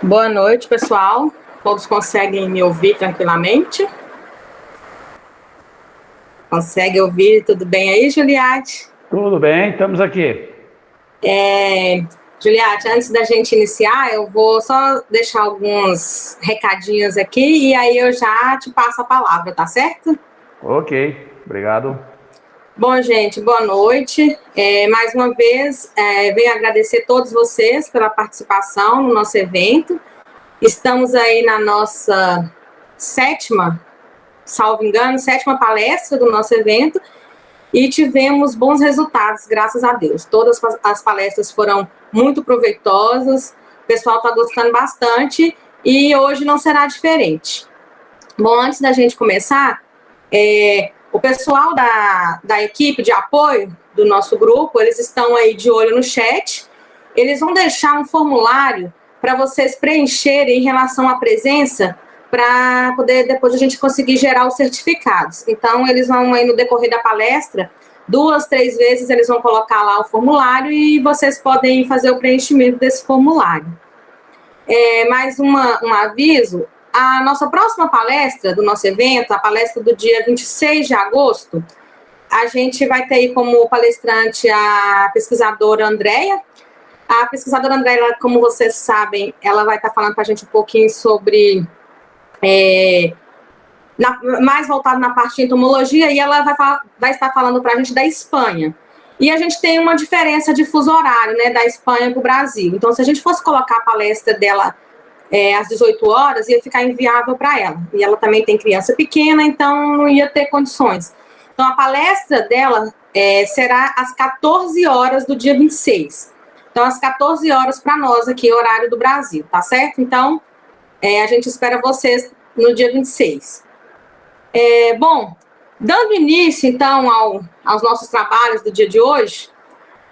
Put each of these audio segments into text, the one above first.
Boa noite, pessoal. Todos conseguem me ouvir tranquilamente? Consegue ouvir? Tudo bem aí, Juliette? Tudo bem, estamos aqui. Juliette, antes da gente iniciar, eu vou só deixar alguns recadinhos aqui e aí eu já te passo a palavra, tá certo? Ok, obrigado. Bom, gente, boa noite. Mais uma vez, venho agradecer a todos vocês pela participação no nosso evento. Estamos aí na nossa sétima, salvo engano, sétima palestra do nosso evento e tivemos bons resultados, graças a Deus. Todas as palestras foram muito proveitosas, o pessoal está gostando bastante e hoje não será diferente. Bom, antes da gente começar, o pessoal da equipe de apoio do nosso grupo, eles estão aí de olho no chat, eles vão deixar um formulário para vocês preencherem em relação à presença, para poder depois a gente conseguir gerar os certificados. Então, eles vão aí no decorrer da palestra, 2, 3 vezes eles vão colocar lá o formulário e vocês podem fazer o preenchimento desse formulário. Mais um aviso, a nossa próxima palestra do nosso evento, a palestra do dia 26 de agosto, a gente vai ter aí como palestrante a pesquisadora Andréia. A pesquisadora Andréia, como vocês sabem, ela vai estar falando para a gente um pouquinho sobre, mais voltado na parte de entomologia, e ela vai estar falando para a gente da Espanha. E a gente tem uma diferença de fuso horário, né, da Espanha para o Brasil. Então, se a gente fosse colocar a palestra dela às 18 horas, ia ficar inviável para ela. E ela também tem criança pequena, então não ia ter condições. Então, a palestra dela será às 14 horas do dia 26. Então, às 14 horas para nós aqui, horário do Brasil, tá certo? Então, a gente espera vocês no dia 26. Bom, dando início, então, aos nossos trabalhos do dia de hoje,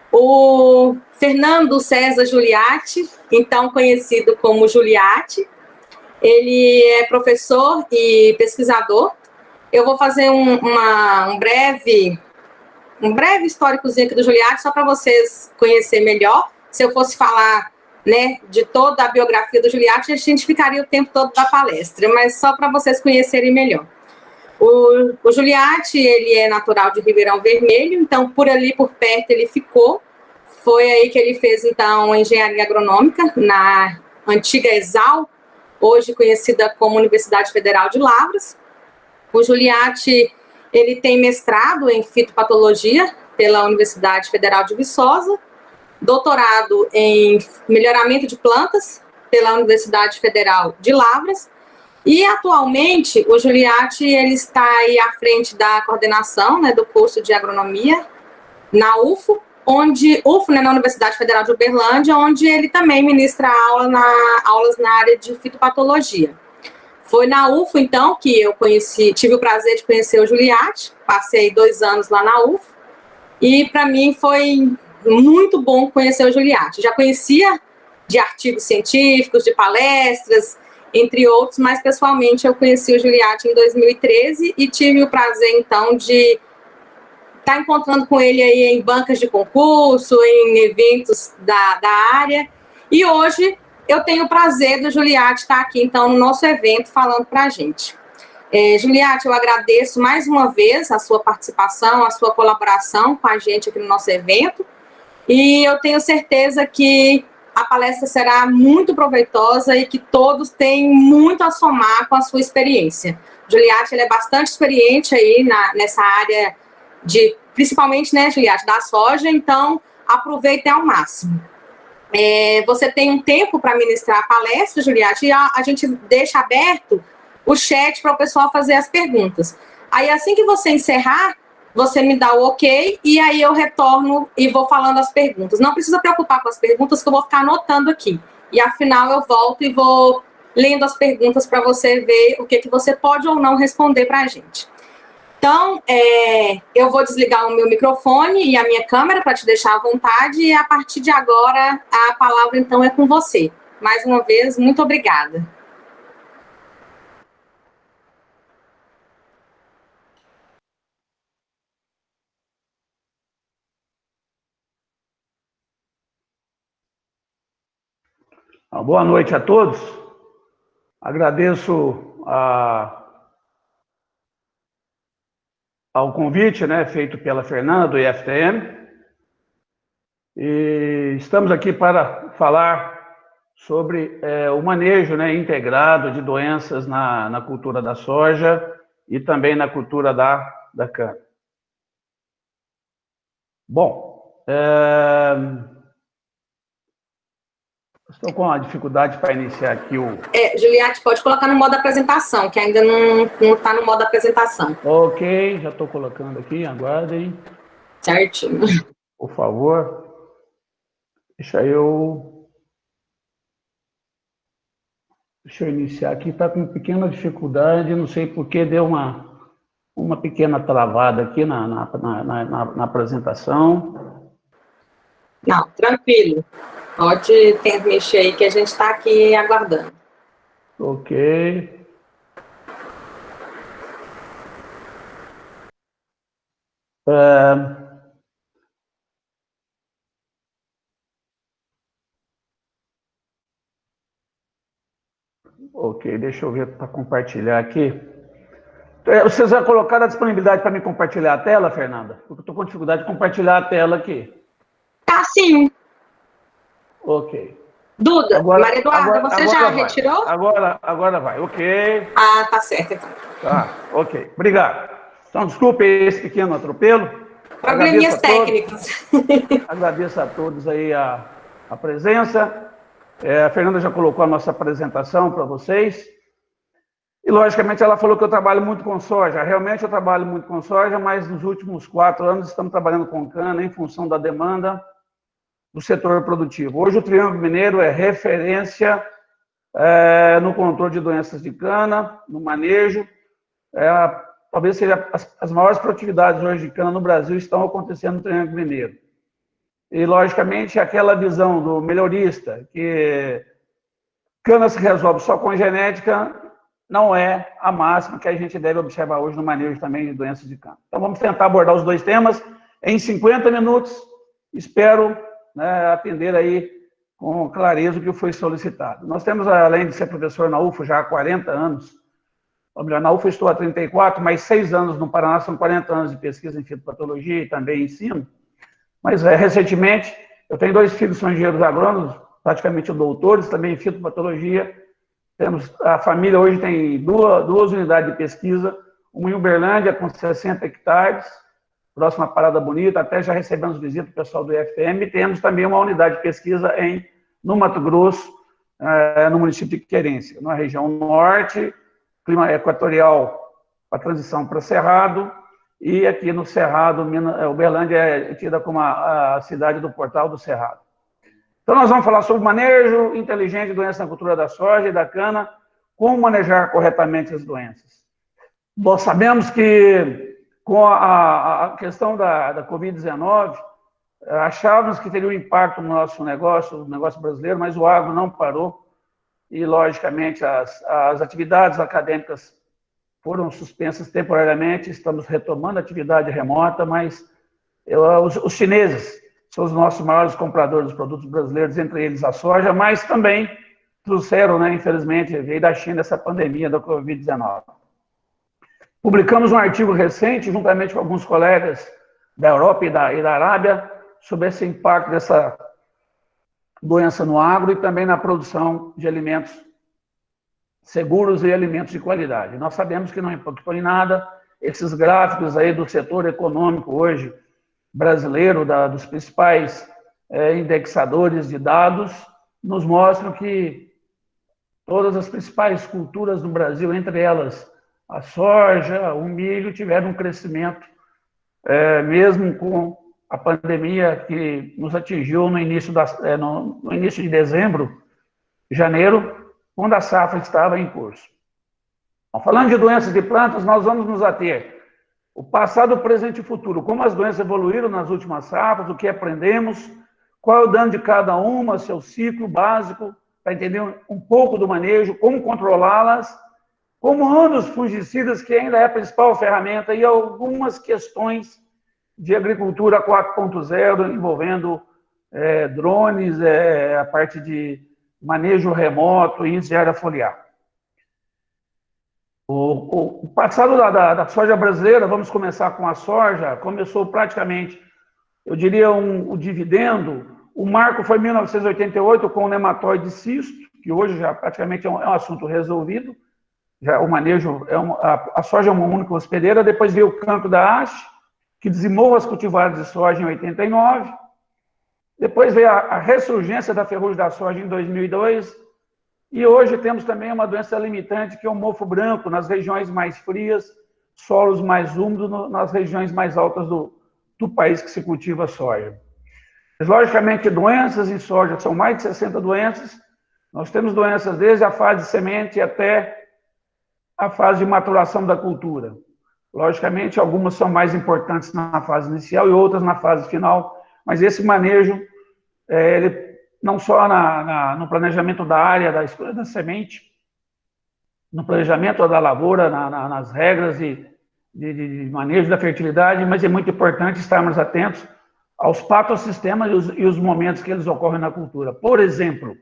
o Fernando César Giuliatti, então conhecido como Giuliatti, ele é professor e pesquisador. Eu vou fazer um breve históricozinho aqui do Giuliatti, só para vocês conhecerem melhor. Se eu fosse falar, né, de toda a biografia do Giuliatti, a gente ficaria o tempo todo da palestra, mas só para vocês conhecerem melhor. O Giuliatti, ele é natural de Ribeirão Vermelho, então por ali, por perto, ele ficou. Foi aí que ele fez, então, engenharia agronômica na antiga ESAL, hoje conhecida como Universidade Federal de Lavras. O Giuliatti, ele tem mestrado em fitopatologia pela Universidade Federal de Viçosa, doutorado em melhoramento de plantas pela Universidade Federal de Lavras, e atualmente o Giuliatti, ele está aí à frente da coordenação, né, do curso de agronomia na UFO, né, na Universidade Federal de Uberlândia, onde ele também ministra aulas na área de fitopatologia. Foi na UFO, então, que eu tive o prazer de conhecer o Giuliatti, passei 2 anos lá na UFO, e para mim foi muito bom conhecer o Giuliatti. Já conhecia de artigos científicos, de palestras, entre outros, mas pessoalmente eu conheci o Giuliatti em 2013 e tive o prazer, então, de estar encontrando com ele aí em bancas de concurso, em eventos da área. E hoje eu tenho o prazer do Giuliatti estar aqui, então, no nosso evento, falando para a gente. Giuliatti, eu agradeço mais uma vez a sua participação, a sua colaboração com a gente aqui no nosso evento. E eu tenho certeza que a palestra será muito proveitosa e que todos têm muito a somar com a sua experiência. Giuliatti, ele é bastante experiente aí nessa área principalmente, né, Giuliatti, da soja, então aproveite ao máximo. Você tem um tempo para ministrar a palestra, Giuliatti, e a gente deixa aberto o chat para o pessoal fazer as perguntas. Aí, assim que você encerrar, você me dá o ok, e aí eu retorno e vou falando as perguntas. Não precisa preocupar com as perguntas, que eu vou ficar anotando aqui. E, afinal, eu volto e vou lendo as perguntas para você ver o que você pode ou não responder para a gente. Então, eu vou desligar o meu microfone e a minha câmera para te deixar à vontade, e a partir de agora, a palavra, então, é com você. Mais uma vez, muito obrigada. Boa noite a todos. Agradeço ao convite, né, feito pela Fernanda, do IFTM. E estamos aqui para falar sobre o manejo, né, integrado de doenças na cultura da soja e também na cultura da cana. Bom, estou com uma dificuldade para iniciar aqui o... Juliette, pode colocar no modo apresentação, que ainda não está no modo apresentação. Ok, já estou colocando aqui, aguardem. Certinho. Por favor. Deixa eu iniciar aqui, está com pequena dificuldade, não sei por que deu uma pequena travada aqui na apresentação. Não, tranquilo. Pode mexer aí que a gente está aqui aguardando. Ok. Ok, deixa eu ver para compartilhar aqui. Vocês já colocaram a disponibilidade para me compartilhar a tela, Fernanda? Porque eu estou com dificuldade de compartilhar a tela aqui. Tá, sim. Ok. Duda, Maria Eduarda, você já vai. retirou? Agora vai, ok. Ah, tá certo, então. Tá, ok. Obrigado. Então, desculpe esse pequeno atropelo. Probleminhas técnicos. Agradeço a todos aí a presença. A Fernanda já colocou a nossa apresentação para vocês. E, logicamente, ela falou que eu trabalho muito com soja. Realmente, eu trabalho muito com soja, mas nos últimos 4 anos estamos trabalhando com cana em função da demanda do setor produtivo. Hoje, o Triângulo Mineiro é referência no controle de doenças de cana, no manejo. Talvez seja as maiores produtividades hoje de cana no Brasil estão acontecendo no Triângulo Mineiro. E, logicamente, aquela visão do melhorista, que cana se resolve só com genética, não é a máxima que a gente deve observar hoje no manejo também de doenças de cana. Então, vamos tentar abordar os 2 temas em 50 minutos. Espero, né, atender aí com clareza o que foi solicitado. Nós temos, além de ser professor na UFO já há 40 anos, ou melhor, na UFO estou há 34, mais 6 anos no Paraná, são 40 anos de pesquisa em fitopatologia e também ensino. Mas, recentemente, eu tenho 2 filhos que são engenheiros agrônomos, praticamente doutores, também em fitopatologia. A família hoje tem duas unidades de pesquisa, uma em Uberlândia, com 60 hectares, próxima à Parada Bonita, até já recebemos visita do pessoal do IFTM, e temos também uma unidade de pesquisa no Mato Grosso, no município de Querência, na região norte, clima equatorial, a transição para Cerrado, e aqui no Cerrado, Uberlândia é tida como a cidade do Portal do Cerrado. Então, nós vamos falar sobre manejo inteligente de doenças na cultura da soja e da cana, como manejar corretamente as doenças. Nós sabemos que, com a questão da Covid-19, achávamos que teria um impacto no nosso negócio, no negócio brasileiro, mas o agro não parou e, logicamente, as atividades acadêmicas foram suspensas temporariamente, estamos retomando a atividade remota, mas os chineses são os nossos maiores compradores dos produtos brasileiros, entre eles a soja, mas também trouxeram, né, infelizmente, veio da China essa pandemia da Covid-19. Publicamos um artigo recente, juntamente com alguns colegas da Europa e da Arábia, sobre esse impacto dessa doença no agro e também na produção de alimentos seguros e alimentos de qualidade. Nós sabemos que não impactou em nada, esses gráficos aí do setor econômico hoje, brasileiro, dos principais indexadores de dados, nos mostram que todas as principais culturas no Brasil, entre elas a soja, o milho, tiveram um crescimento, mesmo com a pandemia que nos atingiu no início de dezembro, janeiro, quando a safra estava em curso. Então, falando de doenças de plantas, nós vamos nos ater o passado, o presente e o futuro. Como as doenças evoluíram nas últimas safras, o que aprendemos, qual é o dano de cada uma, seu ciclo básico, para entender um pouco do manejo, como controlá-las, como andam os fungicidas, que ainda é a principal ferramenta, e algumas questões de agricultura 4.0, envolvendo drones, a parte de manejo remoto e índice de área foliar. O passado da soja brasileira, vamos começar com a soja, começou praticamente, eu diria, o dividendo. O marco foi em 1988 com o nematóide cisto, que hoje já praticamente é um assunto resolvido. Já o manejo, a soja é uma única hospedeira. Depois veio o cancro da haste, que dizimou as cultivares de soja em 89. Depois veio a ressurgência da ferrugem da soja em 2002. E hoje temos também uma doença limitante, que é o mofo branco, nas regiões mais frias, solos mais úmidos, nas regiões mais altas do país que se cultiva soja. Mas, logicamente, doenças em soja, são mais de 60 doenças. Nós temos doenças desde a fase de semente até a fase de maturação da cultura. Logicamente, algumas são mais importantes na fase inicial e outras na fase final, mas esse manejo, ele não só no planejamento da área, da escolha da semente, no planejamento da lavoura, nas regras de manejo da fertilidade, mas é muito importante estarmos atentos aos patossistemas e os momentos que eles ocorrem na cultura. Por exemplo,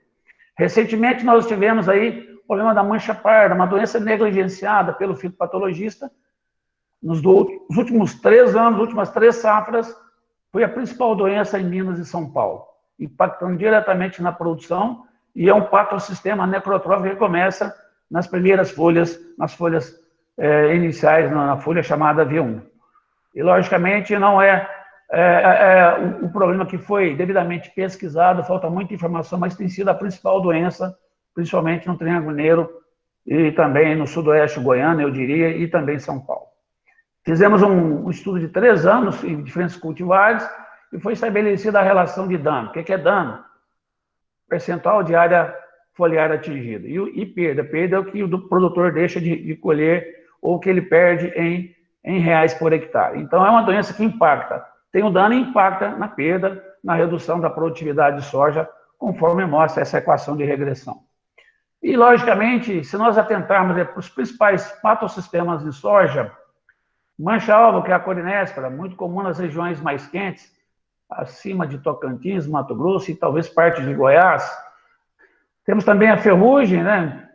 recentemente nós tivemos aí o problema da mancha parda, uma doença negligenciada pelo fitopatologista. Nos últimos 3 anos, últimas 3 safras, foi a principal doença em Minas e São Paulo, impactando diretamente na produção, e é um patossistema necrotrófico que começa nas primeiras folhas, nas folhas iniciais, na folha chamada V1. E, logicamente, não é um problema que foi devidamente pesquisado, falta muita informação, mas tem sido a principal doença, principalmente no Triângulo Mineiro e também no sudoeste goiano, eu diria, e também em São Paulo. Fizemos um estudo de 3 anos em diferentes cultivares e foi estabelecida a relação de dano. O que é dano? Percentual de área foliar atingida. E perda. Perda é o que o produtor deixa de colher ou que ele perde em reais por hectare. Então, é uma doença que impacta. Tem o dano e impacta na perda, na redução da produtividade de soja, conforme mostra essa equação de regressão. E, logicamente, se nós atentarmos para os principais patossistemas de soja, mancha-alvo, que é a corinéspora, muito comum nas regiões mais quentes, acima de Tocantins, Mato Grosso e talvez parte de Goiás. Temos também a ferrugem, né?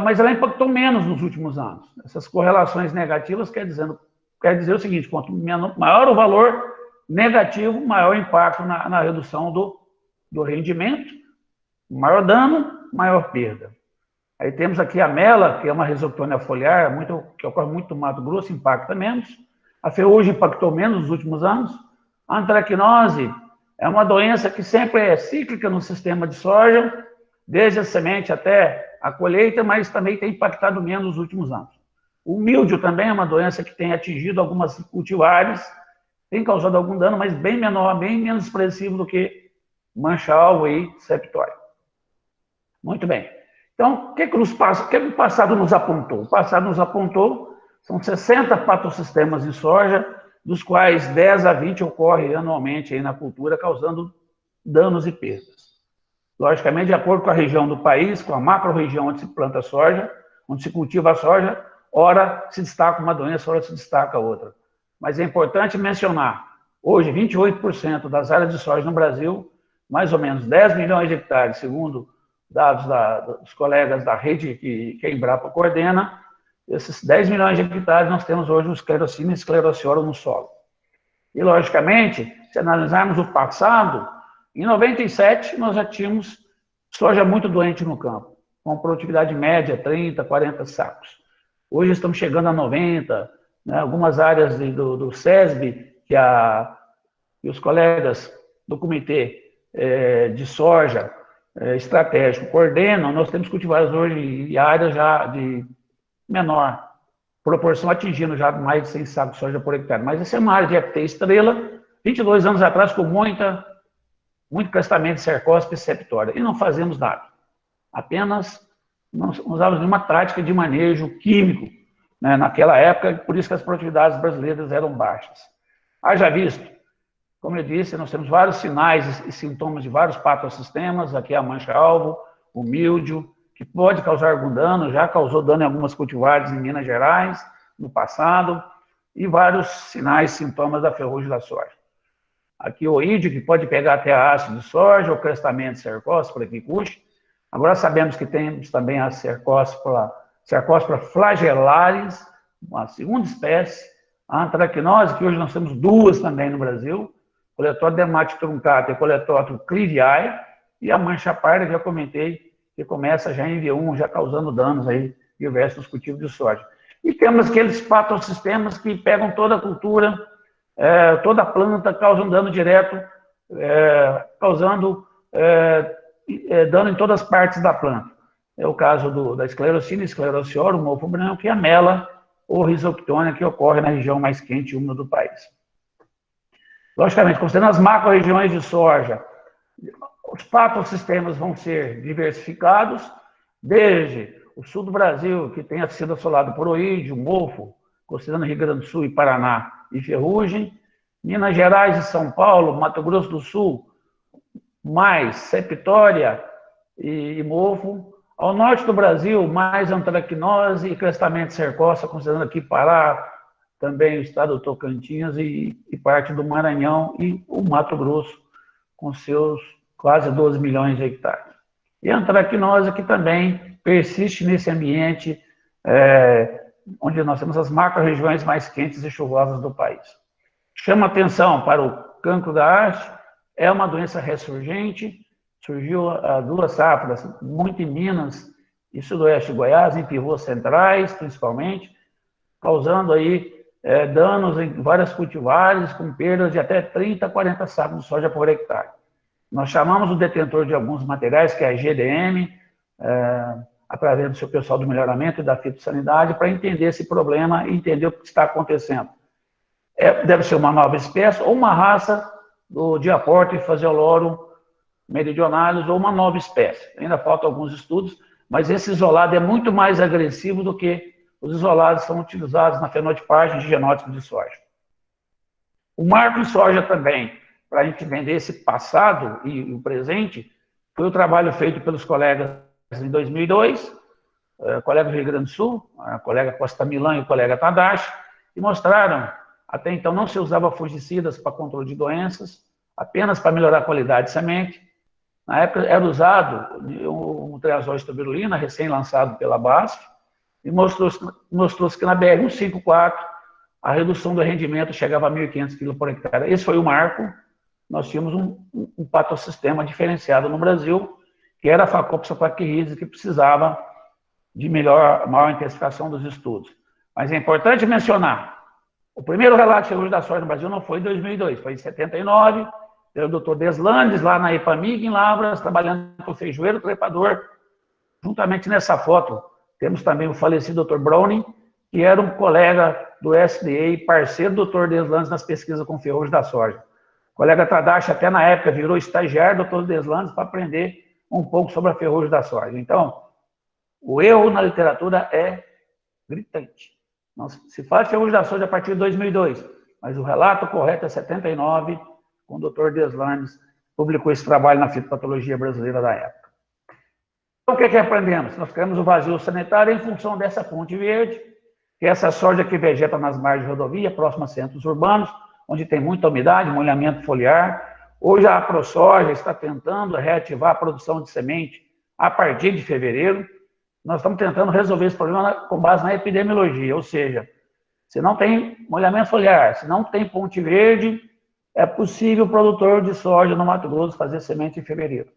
Mas ela impactou menos nos últimos anos. Essas correlações negativas quer dizer o seguinte: quanto maior o valor negativo, maior o impacto na redução do rendimento, maior dano, maior perda. Aí temos aqui a mela, que é uma rhizoctônia foliar, que ocorre muito no Mato Grosso, impacta menos. A ferrugem impactou menos nos últimos anos. A antracnose é uma doença que sempre é cíclica no sistema de soja, desde a semente até a colheita, mas também tem impactado menos nos últimos anos. O míldio também é uma doença que tem atingido algumas cultivares, tem causado algum dano, mas bem menor, bem menos expressivo do que mancha-alvo e septória. Muito bem. Então, o que o passado nos apontou? O passado nos apontou, são 60 patossistemas de soja, dos quais 10 a 20 ocorrem anualmente aí na cultura, causando danos e perdas. Logicamente, de acordo com a região do país, com a macro-região onde se planta soja, onde se cultiva a soja, ora se destaca uma doença, ora se destaca outra. Mas é importante mencionar, hoje, 28% das áreas de soja no Brasil, mais ou menos 10 milhões de hectares, segundo dados dos colegas da rede que a Embrapa coordena, esses 10 milhões de hectares nós temos hoje o esclerocina e esclerociolo no solo. E, logicamente, se analisarmos o passado, em 97 nós já tínhamos soja muito doente no campo, com produtividade média 30, 40 sacos. Hoje estamos chegando a 90, né? Algumas áreas do SESB, que os colegas do Comitê de Soja Estratégico coordenam, nós temos cultivares hoje em áreas já de menor proporção, atingindo já mais de 100 sacos de soja por hectare. Mas essa é uma área de FT estrela, 22 anos atrás, com muito crestamento de cercóspide e septória, e não fazemos nada. Apenas não usávamos nenhuma prática de manejo químico, né, naquela época, por isso que as produtividades brasileiras eram baixas. Haja visto, como eu disse, nós temos vários sinais e sintomas de vários patossistemas, aqui a mancha-alvo, o míldio, que pode causar algum dano, já causou dano em algumas cultivares em Minas Gerais, no passado, e vários sinais e sintomas da ferrugem da soja. Aqui o oídio, que pode pegar até a haste de soja, o crestamento de cercóspora, por aqui, Agora sabemos que temos também a Cercospora flagelaris, uma segunda espécie, a antracnose, que hoje nós temos duas também no Brasil, Coletótero dermatite truncata e Coletótero cliviae, e a mancha parda, que já comentei, que começa já em V1, já causando danos aí diversos nos cultivos de soja. E temos aqueles patossistemas que pegam toda a cultura, toda a planta, causam dano direto, causando dano em todas as partes da planta. É o caso da esclerocina, esclerociorum, o mofo branco e a mela ou rhizoctônia, que ocorre na região mais quente e úmida do país. Logicamente, considerando as macro-regiões de soja, os patossistemas vão ser diversificados, desde o sul do Brasil, que tenha sido assolado por oídio, mofo, considerando Rio Grande do Sul e Paraná, e ferrugem, Minas Gerais e São Paulo, Mato Grosso do Sul, mais septória e mofo, ao norte do Brasil, mais antracnose e crestamento cercóspora, considerando aqui Pará, também o estado do Tocantins e parte do Maranhão e o Mato Grosso, com seus quase 12 milhões de hectares. E a antracnose, que também persiste nesse ambiente onde nós temos as macro-regiões mais quentes e chuvosas do país. Chama atenção para o cancro da haste, é uma doença ressurgente, surgiu há 2 safras, muito em Minas e sudoeste de Goiás, em pivôs centrais, principalmente, causando aí danos em várias cultivares, com perdas de até 30 a 40 sacos de soja por hectare. Nós chamamos o detentor de alguns materiais, que é a GDM, através do seu pessoal do melhoramento e da fitossanidade, para entender esse problema e entender o que está acontecendo. Deve ser uma nova espécie ou uma raça do Diaporta e Phaseolorum meridionalis ou uma nova espécie. Ainda faltam alguns estudos, mas esse isolado é muito mais agressivo do que os isolados são utilizados na fenotipagem de genótipo de soja. O marco em soja também, para a gente entender esse passado e o presente, foi o trabalho feito pelos colegas em 2002, colega do Rio Grande do Sul, a colega Costa Milan e o colega Tadashi, e mostraram, até então não se usava fungicidas para controle de doenças, apenas para melhorar a qualidade de semente. Na época era usado um triazol de estabilina, recém-lançado pela BASF, e mostrou-se que na BR-154 a redução do rendimento chegava a 1.500 kg por hectare. Esse foi o marco. Nós tínhamos um patossistema diferenciado no Brasil, que era a Phacopsa pachyrides, que precisava de maior intensificação dos estudos. Mas é importante mencionar, o primeiro relato de ferrugem da soja no Brasil não foi em 2002, foi em 79, pelo Dr. Deslandes, lá na EPAMIG, em Lavras, trabalhando com o feijoeiro trepador. Juntamente nessa foto, temos também o falecido Dr. Browning, que era um colega do SDA e parceiro do Dr. Deslandes nas pesquisas com ferrugem da soja. O colega Tadashi, até na época, virou estagiário do Dr. Deslandes para aprender um pouco sobre a ferrugem da soja. Então, o erro na literatura é gritante. Não se fala de ferrugem da soja a partir de 2002, mas o relato correto é 79, quando o Dr. Deslandes publicou esse trabalho na fitopatologia brasileira da época. Então, o que aprendemos? Nós criamos o vazio sanitário em função dessa ponte verde, que é essa soja que vegeta nas margens de rodovia, próximo a centros urbanos, onde tem muita umidade, molhamento foliar. Hoje a ProSoja está tentando reativar a produção de semente a partir de fevereiro. Nós estamos tentando resolver esse problema com base na epidemiologia, ou seja, se não tem molhamento foliar, se não tem ponte verde, é possível o produtor de soja no Mato Grosso fazer semente em fevereiro.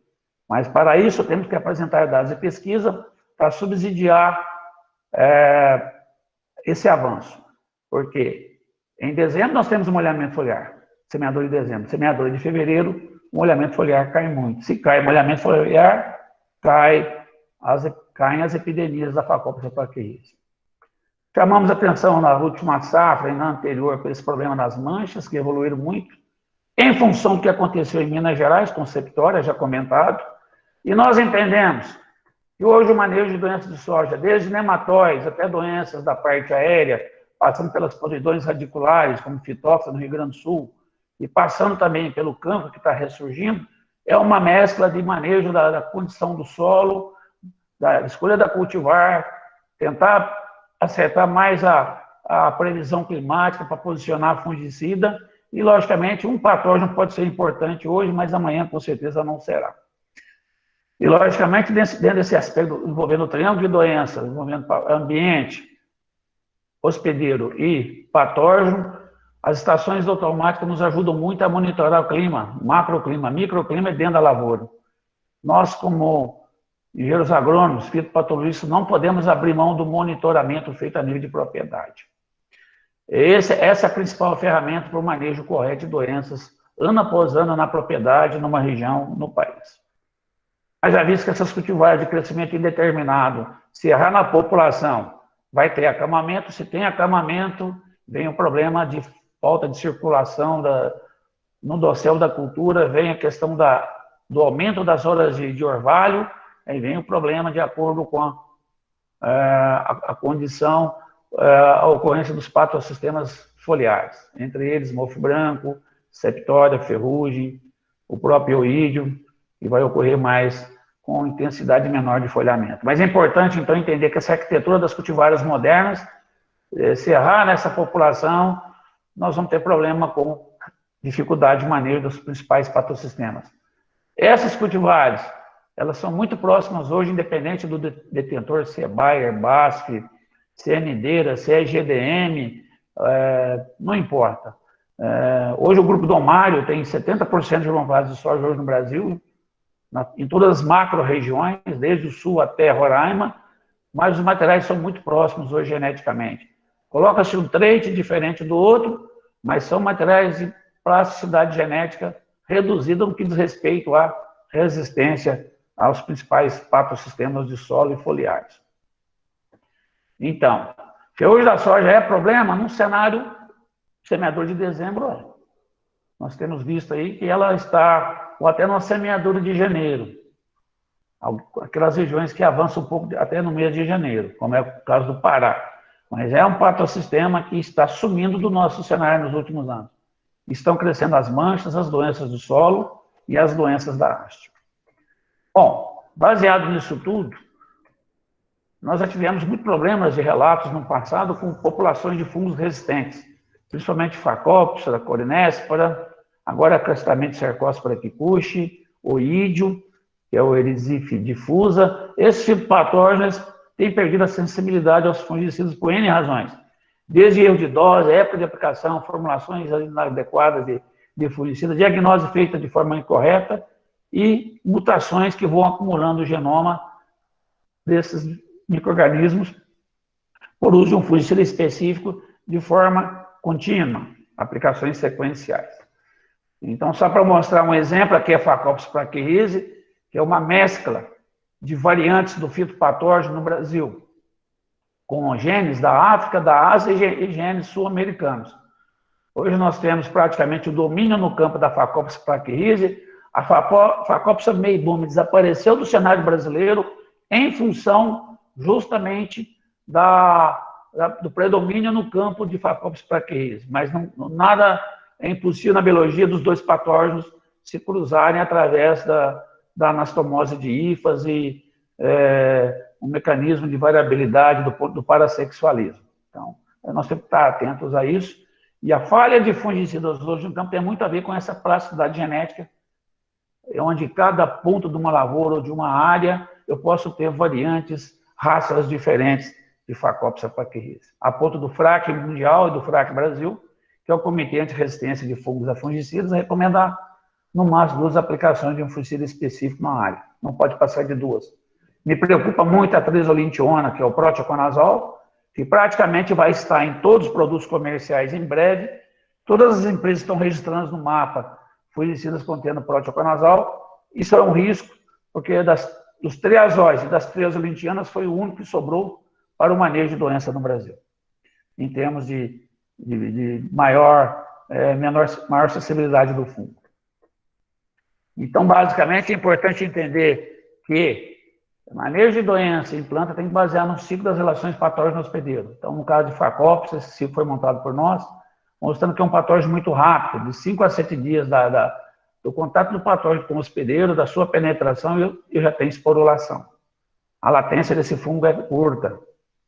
Mas para isso temos que apresentar dados de pesquisa para subsidiar esse avanço. Porque em dezembro nós temos o molhamento foliar, semeador de dezembro. Semeador de fevereiro, o molhamento foliar cai muito. Se cai molhamento foliar, caem as epidemias da Phacopsa pachyrides. Chamamos atenção na última safra e na anterior para esse problema das manchas, que evoluíram muito, em função do que aconteceu em Minas Gerais, com septória, já comentado, e nós entendemos que hoje o manejo de doenças de soja, desde nematóides até doenças da parte aérea, passando pelas podridões radiculares, como fitófila no Rio Grande do Sul, e passando também pelo cancro que está ressurgindo, é uma mescla de manejo da condição do solo, da escolha da cultivar, tentar acertar mais a previsão climática para posicionar a fungicida, e, logicamente, um patógeno pode ser importante hoje, mas amanhã, com certeza, não será. E, logicamente, dentro desse aspecto envolvendo o triângulo de doenças, envolvendo ambiente, hospedeiro e patógeno, as estações automáticas nos ajudam muito a monitorar o clima, macroclima, microclima dentro da lavoura. Nós, como engenheiros agrônomos, fitopatologistas, não podemos abrir mão do monitoramento feito a nível de propriedade. Essa é a principal ferramenta para o manejo correto de doenças, ano após ano, na propriedade, numa região, no país. Mas já visto que essas cultivares de crescimento indeterminado, se errar na população, vai ter acamamento. Se tem acamamento, vem o problema de falta de circulação no dossel da cultura, vem a questão do aumento das horas de orvalho, aí vem o problema de acordo com a condição, a ocorrência dos patossistemas foliares, entre eles mofo branco, septória, ferrugem, o próprio oídio, que vai ocorrer mais com intensidade menor de folhamento. Mas é importante, então, entender que essa arquitetura das cultivares modernas, se errar nessa população, nós vamos ter problema com dificuldade de manejo dos principais patossistemas. Essas cultivares, elas são muito próximas hoje, independente do detentor, se é Bayer, BASF, se é Nideira, se é GDM, não importa. Hoje o grupo Domário tem 70% de plantagens de soja hoje no Brasil, em todas as macro-regiões, desde o sul até Roraima, mas os materiais são muito próximos hoje geneticamente. Coloca-se um trait diferente do outro, mas são materiais de plasticidade genética reduzida no que diz respeito à resistência aos principais patossistemas de solo e foliares. Então, ferrugem da soja é problema num cenário semeador de dezembro. Nós temos visto aí que ela está, ou até numa semeadura de janeiro. Aquelas regiões que avançam um pouco até no mês de janeiro, como é o caso do Pará. Mas é um patossistema que está sumindo do nosso cenário nos últimos anos. Estão crescendo as manchas, as doenças do solo e as doenças da haste. Bom, baseado nisso tudo, nós já tivemos muitos problemas de relatos no passado com populações de fungos resistentes, principalmente Phacopsora, Corinespora, agora crestamento Cercospora kikuchi, oídio, que é o Erisiphe difusa. Esses fitopatógenos têm perdido a sensibilidade aos fungicidas por N razões. Desde erro de dose, época de aplicação, formulações inadequadas de fungicida, diagnose feita de forma incorreta e mutações que vão acumulando o genoma desses micro-organismos por uso de um fungicida específico de forma contínua, aplicações sequenciais. Então, só para mostrar um exemplo, aqui é Phacopsora praqueirese, que é uma mescla de variantes do fitopatógeno no Brasil, com genes da África, da Ásia e genes sul-americanos. Hoje nós temos praticamente o domínio no campo da Phacopsora praqueirese. A Phacopsora meibumi desapareceu do cenário brasileiro em função justamente do predomínio no campo de Phacopsora praqueirese. Mas nada é impossível na biologia dos dois patógenos se cruzarem através da anastomose de hifas e um mecanismo de variabilidade do parasexualismo. Então, nós temos que estar atentos a isso. E a falha de fungicidas hoje no campo tem muito a ver com essa plasticidade genética, onde cada ponto de uma lavoura ou de uma área eu posso ter variantes, raças diferentes de Phacopsora praqueirese. A ponto do FRAC Mundial e do FRAC Brasil, que é o Comitê Anti-Resistência de Fungos a Fungicidas, recomenda no máximo 2 aplicações de um fungicida específico na área. Não pode passar de 2. Me preocupa muito a trizolintiona, que é o proteoconazol, que praticamente vai estar em todos os produtos comerciais em breve. Todas as empresas estão registrando no mapa fungicidas contendo proteoconazol. Isso é um risco, porque dos triazóis e das triazolintianas foi o único que sobrou para o manejo de doença no Brasil, em termos de maior sensibilidade do fungo. Então, basicamente, é importante entender que o manejo de doença em planta tem que basear no ciclo das relações patógeno-hospedeiro. Então, no caso de Phacopsora, esse ciclo foi montado por nós, mostrando que é um patógeno muito rápido, de 5 a 7 dias do contato do patógeno com o hospedeiro, da sua penetração, eu já tenho esporulação. A latência desse fungo é curta,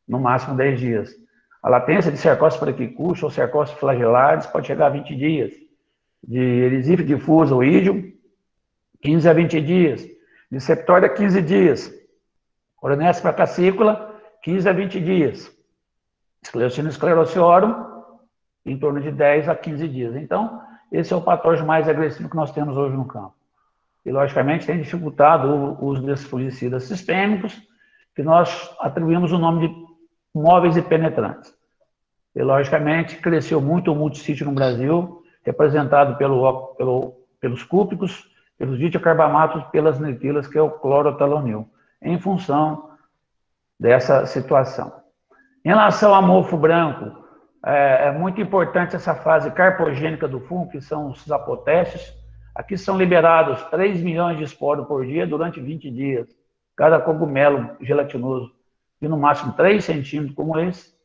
no máximo 10 dias. A latência de Cercospora kikuchi ou Cercospora flagelaris pode chegar a 20 dias. De Erisiphe difusa, oídio, 15 a 20 dias. De septória, 15 dias. Coronéscipra cassícula, 15 a 20 dias. Sclerotinia sclerotiorum, em torno de 10 a 15 dias. Então, esse é o patógeno mais agressivo que nós temos hoje no campo. E, logicamente, tem dificultado o uso desses fungicidas sistêmicos, que nós atribuímos o nome de móveis e penetrantes. E, logicamente, cresceu muito o multissítio no Brasil, representado pelos cúpicos, pelos ditiocarbamatos, pelas nitilas, que é o clorotalonil, em função dessa situação. Em relação ao mofo branco, é muito importante essa fase carpogênica do fungo, que são os apotécios. Aqui são liberados 3 milhões de esporos por dia durante 20 dias. Cada cogumelo gelatinoso de no máximo 3 centímetros, como esse.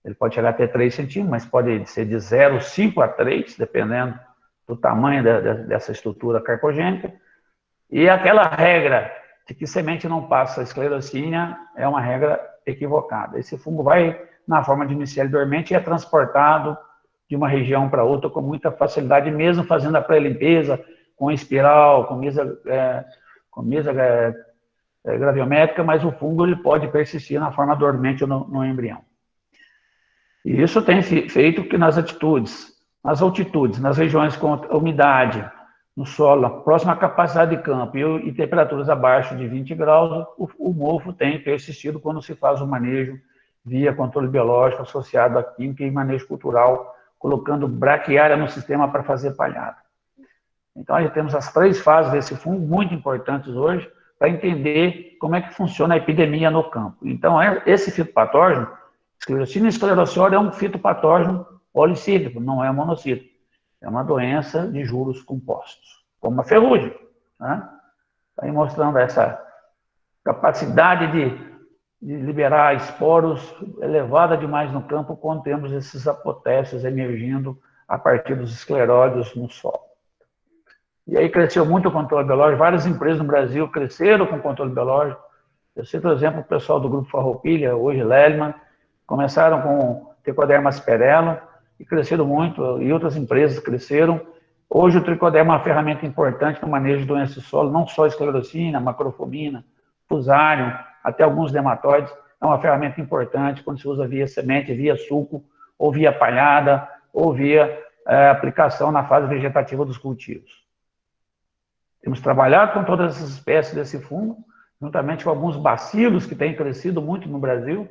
Ele pode chegar até 3 centímetros, mas pode ser de 0,5 a 3, dependendo do tamanho dessa estrutura carpogênica. E aquela regra de que semente não passa esclerostínia é uma regra equivocada. Esse fungo vai na forma de micélio dormente e é transportado de uma região para outra com muita facilidade, mesmo fazendo a pré-limpeza, com espiral, com mesa graviométrica, mas o fungo ele pode persistir na forma dormente no embrião. E isso tem feito que nas altitudes, nas regiões com umidade, no solo, próxima à capacidade de campo e temperaturas abaixo de 20 graus, o mofo tem persistido quando se faz o manejo via controle biológico associado à química e manejo cultural, colocando braquiária no sistema para fazer palhada. Então, aí temos as 3 fases desse fungo, muito importantes hoje, para entender como é que funciona a epidemia no campo. Então, esse fitopatógeno, Sclerotinia sclerotiorum, é um fitopatógeno policíclico, não é monocíclico. É uma doença de juros compostos, como a ferrugem. Né? Aí mostrando essa capacidade de liberar esporos elevada demais no campo quando temos esses apotécios emergindo a partir dos escleróides no solo. E aí cresceu muito o controle biológico, várias empresas no Brasil cresceram com o controle biológico. Eu cito, por exemplo, o pessoal do Grupo Farroupilha, hoje Lellman, começaram com Trichoderma asperellum e cresceram muito, e outras empresas cresceram. Hoje o tricoderma é uma ferramenta importante no manejo de doenças do solo, não só esclerosina, macrofomina, fusarium, até alguns nematóides. É uma ferramenta importante quando se usa via semente, via suco, ou via palhada, ou via aplicação na fase vegetativa dos cultivos. Temos trabalhado com todas essas espécies desse fungo, juntamente com alguns bacilos que têm crescido muito no Brasil,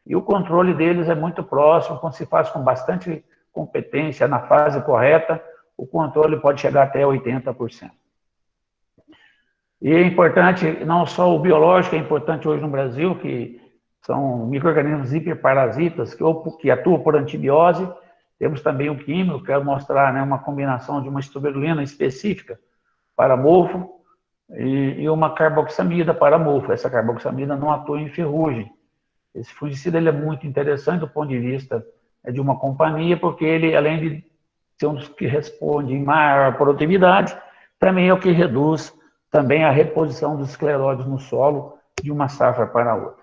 e o controle deles é muito próximo, quando se faz com bastante competência, na fase correta, o controle pode chegar até 80%. E é importante, não só o biológico é importante hoje no Brasil, que são micro-organismos hiperparasitas, que atuam por antibiose. Temos também o químico, quero mostrar, né, uma combinação de uma cistoberulina específica para mofo e uma carboxamida para mofo. Essa carboxamida não atua em ferrugem. Esse fungicida ele é muito interessante do ponto de vista de uma companhia, porque ele, além de ser um dos que responde em maior produtividade, também é o que reduz também a reposição dos escleróides no solo de uma safra para a outra.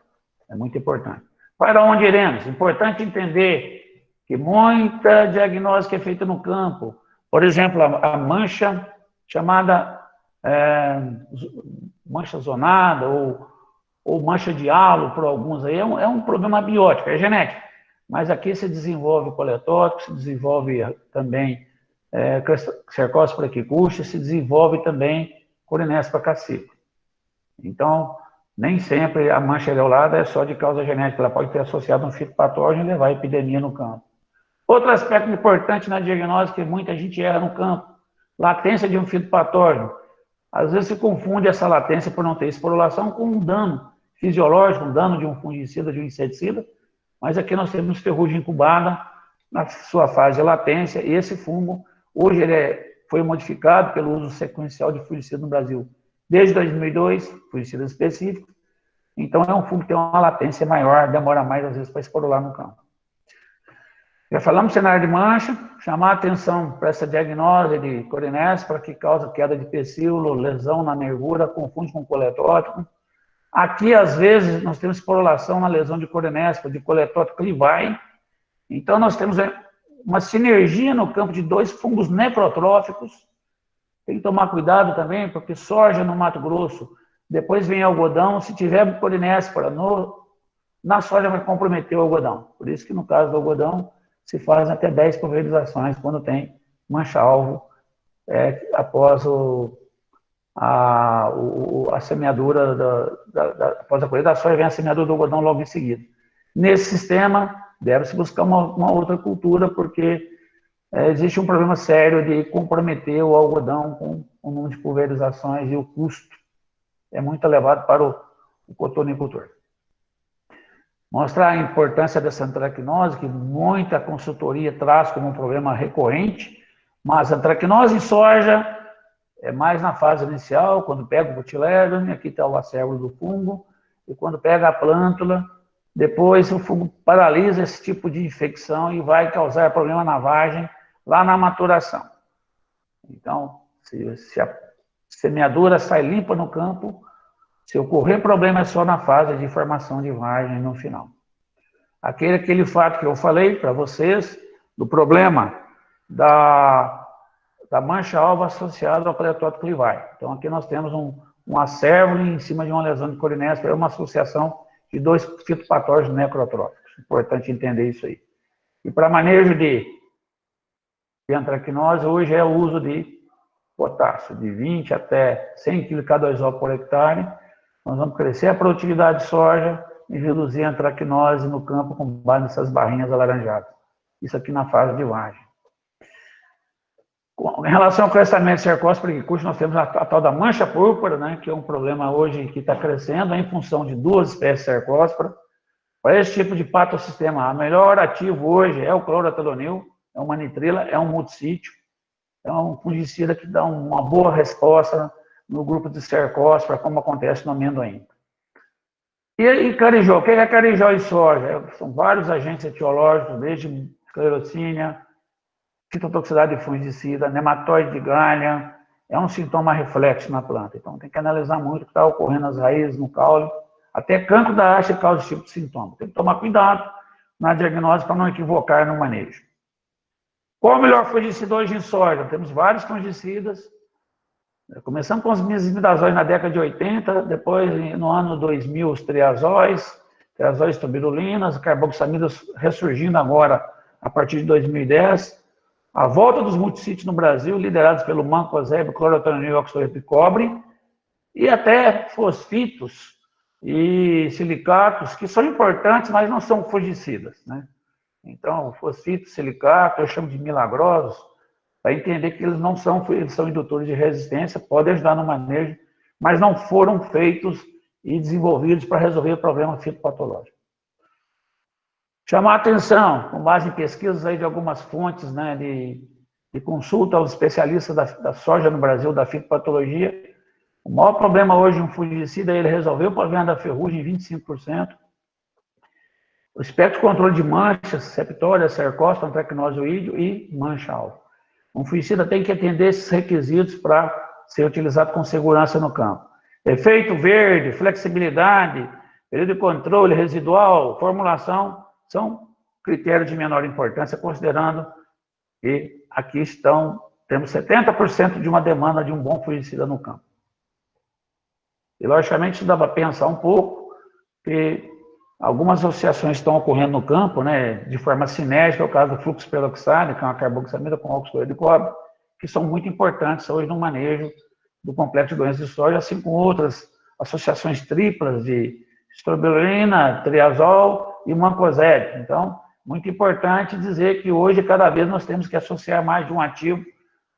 É muito importante. Para onde iremos? Importante entender que muita diagnóstica é feita no campo. Por exemplo, a mancha chamada mancha zonada ou mancha de halo, por alguns aí, é um problema biótico, é genético. Mas aqui se desenvolve coletótico, se desenvolve também Cercospora praequicusta, se desenvolve também Corynespora cassícula. Então, nem sempre a mancha areolada é só de causa genética, ela pode ter associado a um fitopatógeno e levar a epidemia no campo. Outro aspecto importante na diagnóstica que muita gente erra no campo, latência de um fitopatógeno. Às vezes se confunde essa latência por não ter esporulação com um dano fisiológico, um dano de um fungicida, de um inseticida, mas aqui nós temos ferrugem incubada na sua fase de latência, e esse fungo, hoje ele foi modificado pelo uso sequencial de fungicida no Brasil. Desde 2002, fungicidas específicos, então é um fungo que tem uma latência maior, demora mais às vezes para esporular no campo. Já falamos do cenário de mancha, chamar a atenção para essa diagnose de Corynespora, que causa queda de pecíolo, lesão na nervura, confunde com coletótico. Aqui, às vezes, nós temos esporulação na lesão de Corynespora, de coletótico Levi. Então, nós temos uma sinergia no campo de 2 fungos necrotróficos. Tem que tomar cuidado também, porque soja no Mato Grosso depois vem algodão, se tiver polinéspora na soja vai comprometer o algodão. Por isso que no caso do algodão se fazem até 10 pulverizações quando tem mancha-alvo após a semeadura, após a colheita da soja, vem a semeadura do algodão logo em seguida. Nesse sistema, deve-se buscar uma outra cultura, porque existe um problema sério de comprometer o algodão com o número de pulverizações e o custo é muito elevado para o cotonicultor. Mostrar a importância dessa antracnose, que muita consultoria traz como um problema recorrente, mas a antracnose em soja é mais na fase inicial, quando pega o cotilédone, aqui está o acérvulo do fungo, e quando pega a plântula, depois o fungo paralisa esse tipo de infecção e vai causar problema na vagem lá na maturação. Então, se a semeadura sai limpa no campo, se ocorrer problema é só na fase de formação de vagem no final. Aquele fato que eu falei para vocês, do problema da mancha-alvo associada ao Pletótilo clivari. Então, aqui nós temos um acérvulo em cima de uma lesão de corinéspora, é uma associação de 2 fitopatógenos necrotróficos. Importante entender isso aí. E para manejo de antracnose, hoje é o uso de potássio, de 20 até 100 kg K2O por hectare. Nós vamos crescer a produtividade de soja e reduzir a antracnose no campo com base nessas barrinhas alaranjadas. Isso aqui na fase de vagem. Em relação ao crescimento de cercóspora e custo, nós temos a tal da mancha púrpura, né, que é um problema hoje que está crescendo em função de 2 espécies de cercóspora. Para esse tipo de patossistema, o melhor ativo hoje é o clorotelonil, é uma nitrila, é um multissítio, é um fungicida que dá uma boa resposta no grupo de cercóspora, como acontece no amendoim. E carijó, o que é carijó e soja? São vários agentes etiológicos, desde esclerocínia, fitotoxicidade de fungicida, nematóide de galha, é um sintoma reflexo na planta. Então, tem que analisar muito o que está ocorrendo nas raízes, no caule, até cancro da haste causa esse tipo de sintoma. Tem que tomar cuidado na diagnóstica para não equivocar no manejo. Qual o melhor fungicida hoje em soja? Temos vários fungicidas. Começamos com os imidazóis na década de 80, depois, no ano 2000, os triazóis tubirulinas, carboxamidas ressurgindo agora a partir de 2010. A volta dos multissítios no Brasil, liderados pelo mancozeb, clorotelonil, oxalato de cobre, e até fosfitos e silicatos, que são importantes, mas não são fungicidas, né? Então, fosfito, silicato, eu chamo de milagrosos, para entender que eles não são, eles são indutores de resistência, podem ajudar no manejo, mas não foram feitos e desenvolvidos para resolver o problema fitopatológico. Chamar a atenção, com base em pesquisas aí de algumas fontes, né, de consulta aos especialistas da soja no Brasil, da fitopatologia, o maior problema hoje um fungicida é ele resolver o problema da ferrugem em 25%, o espectro de controle de manchas, septória, cercóspora, antracnose oídio e mancha-alvo. Um fungicida tem que atender esses requisitos para ser utilizado com segurança no campo. Efeito verde, flexibilidade, período de controle residual, formulação, são critérios de menor importância, considerando que aqui temos 70% de uma demanda de um bom fungicida no campo. E, logicamente, dá para pensar um pouco que algumas associações estão ocorrendo no campo, né, de forma sinérgica, é o caso do fluxo peroxide, que é uma carboxamida com óxido de cobre, que são muito importantes hoje no manejo do complexo de doenças de soja, assim como outras associações triplas de estrobilurina, triazol e mancozeb. Então, muito importante dizer que hoje, cada vez, nós temos que associar mais de um ativo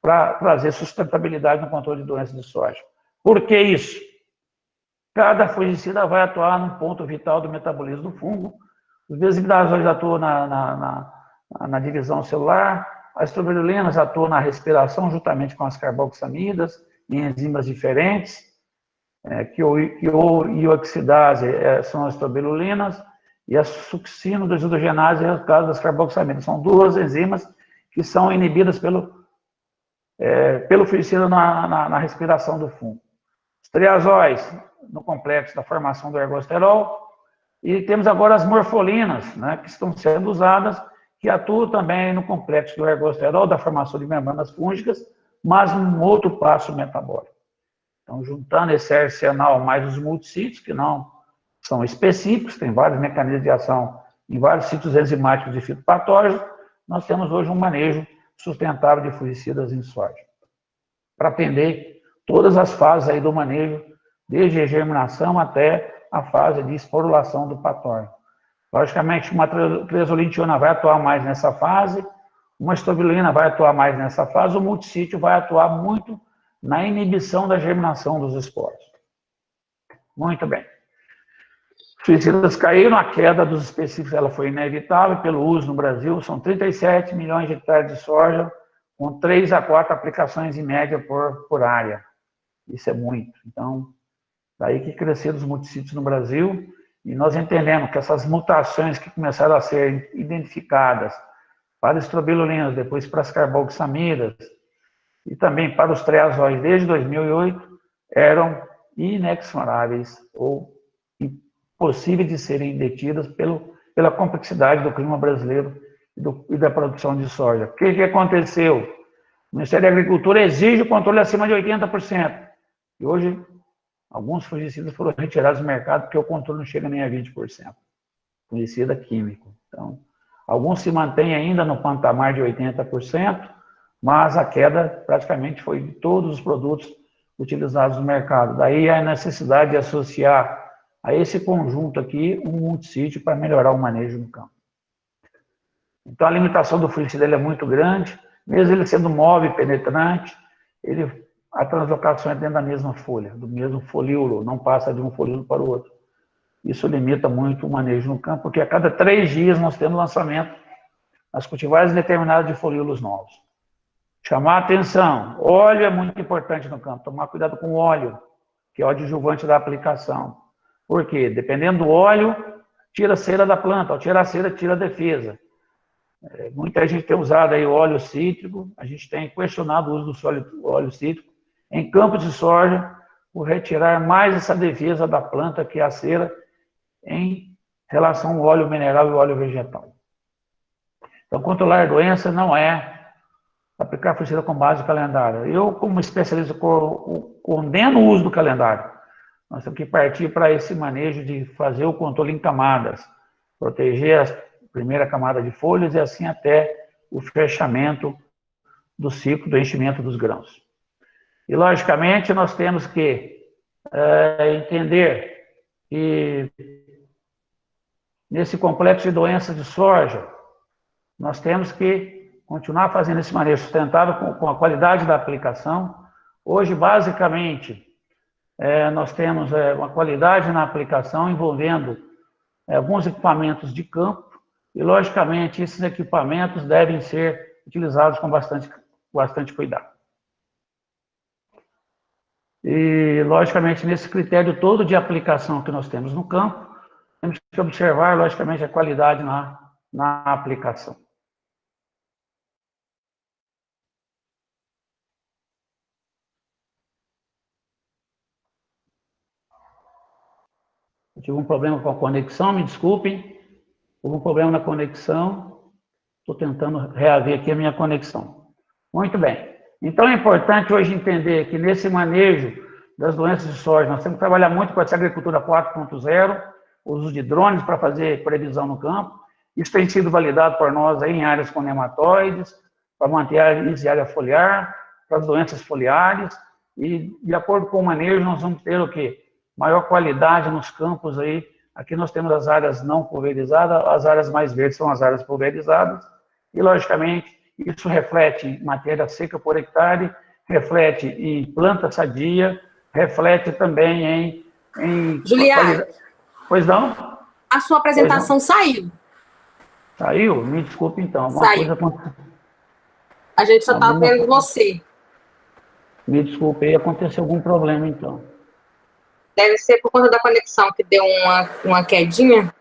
para trazer sustentabilidade no controle de doenças de soja. Por que isso? Cada fungicida vai atuar num ponto vital do metabolismo do fungo. Os besimidazóis atuam na divisão celular, as estrobilulinas atuam na respiração, juntamente com as carboxamidas, em enzimas diferentes, ioxidase são as estrobilulinas, e a succino-desidrogenase é o caso das carboxamidas. São 2 enzimas que são inibidas pelo fungicida na respiração do fungo. Os triazóis, no complexo da formação do ergosterol, e temos agora as morfolinas, né, que estão sendo usadas, que atuam também no complexo do ergosterol, da formação de membranas fúngicas, mas num outro passo metabólico. Então, juntando esse arsenal mais os multissítios, que não são específicos, tem vários mecanismos de ação em vários sítios enzimáticos e fitopatógenos, nós temos hoje um manejo sustentável de fungicidas em soja, para atender todas as fases aí do manejo, desde a germinação até a fase de esporulação do patógeno. Logicamente, uma triazolidina vai atuar mais nessa fase, uma estrobilina vai atuar mais nessa fase, o multissítio vai atuar muito na inibição da germinação dos esporos. Muito bem. Os fungicidas caíram, a queda dos específicos ela foi inevitável pelo uso no Brasil, são 37 milhões de hectares de soja, com 3 a 4 aplicações em média por área. Isso é muito. Então, daí que cresceram os multissítios no Brasil, e nós entendemos que essas mutações que começaram a ser identificadas para estrobilulinas, depois para as carboxamidas, e também para os triazóis desde 2008, eram inexoráveis ou impossíveis de serem detidas pela complexidade do clima brasileiro e da produção de soja. O que aconteceu? O Ministério da Agricultura exige o controle acima de 80%. E hoje, alguns fungicidas foram retirados do mercado porque o controle não chega nem a 20%. Fungicida químico. Então, alguns se mantêm ainda no patamar de 80%, mas a queda praticamente foi de todos os produtos utilizados no mercado. Daí a necessidade de associar a esse conjunto aqui um multissítio para melhorar o manejo no campo. Então a limitação do fungicida é muito grande, mesmo ele sendo móvel e penetrante, a translocação é dentro da mesma folha, do mesmo folíolo, não passa de um folíolo para o outro. Isso limita muito o manejo no campo, porque a cada 3 dias nós temos lançamento nas cultivares determinadas de folíolos novos. Chamar a atenção, óleo é muito importante no campo, tomar cuidado com o óleo, que é o adjuvante da aplicação. Por quê? Dependendo do óleo, tira a cera da planta, ao tirar a cera, tira a defesa. Muita gente tem usado aí o óleo cítrico, a gente tem questionado o uso do óleo cítrico em campos de soja, por retirar mais essa defesa da planta, que é a cera, em relação ao óleo mineral e ao óleo vegetal. Então, controlar a doença não é aplicar fungicida com base no calendário. Eu, como especialista, condeno o uso do calendário. Nós temos que partir para esse manejo de fazer o controle em camadas, proteger a primeira camada de folhas e assim até o fechamento do ciclo do enchimento dos grãos. E, logicamente, nós temos que entender que nesse complexo de doenças de soja, nós temos que continuar fazendo esse manejo sustentável com a qualidade da aplicação. Hoje, basicamente, nós temos uma qualidade na aplicação envolvendo alguns equipamentos de campo e, logicamente, esses equipamentos devem ser utilizados com bastante cuidado. E, logicamente, nesse critério todo de aplicação que nós temos no campo, temos que observar, logicamente, a qualidade na aplicação. Eu tive um problema com a conexão, me desculpem. Houve um problema na conexão. Estou tentando reaver aqui a minha conexão. Muito bem. Então é importante hoje entender que nesse manejo das doenças de soja, nós temos que trabalhar muito com essa agricultura 4.0, o uso de drones para fazer previsão no campo. Isso tem sido validado por nós aí em áreas com nematóides, para manter a área foliar, para as doenças foliares, e de acordo com o manejo nós vamos ter o quê? Maior qualidade nos campos aí. Aqui nós temos as áreas não pulverizadas, as áreas mais verdes são as áreas pulverizadas, e logicamente isso reflete em matéria seca por hectare, reflete em planta sadia, reflete também em Juliano, pois não? a sua apresentação saiu. Saiu? Me desculpe então, alguma coisa aconteceu. A gente só está vendo você. Me desculpe, aí aconteceu algum problema então. Deve ser por conta da conexão que deu uma quedinha.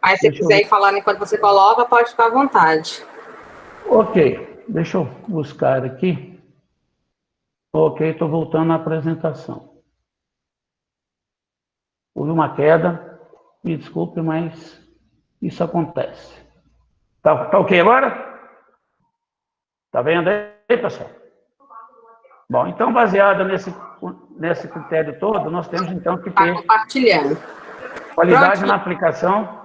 Aí se você quiser ir falando enquanto você coloca, pode ficar à vontade. Ok, deixa eu buscar aqui. Ok, estou voltando à apresentação. Houve uma queda, me desculpe, mas isso acontece. Tá ok agora? Tá vendo aí, pessoal? Bom, então, baseado nesse critério todo, nós temos, então, que ter compartilhando. qualidade na aplicação,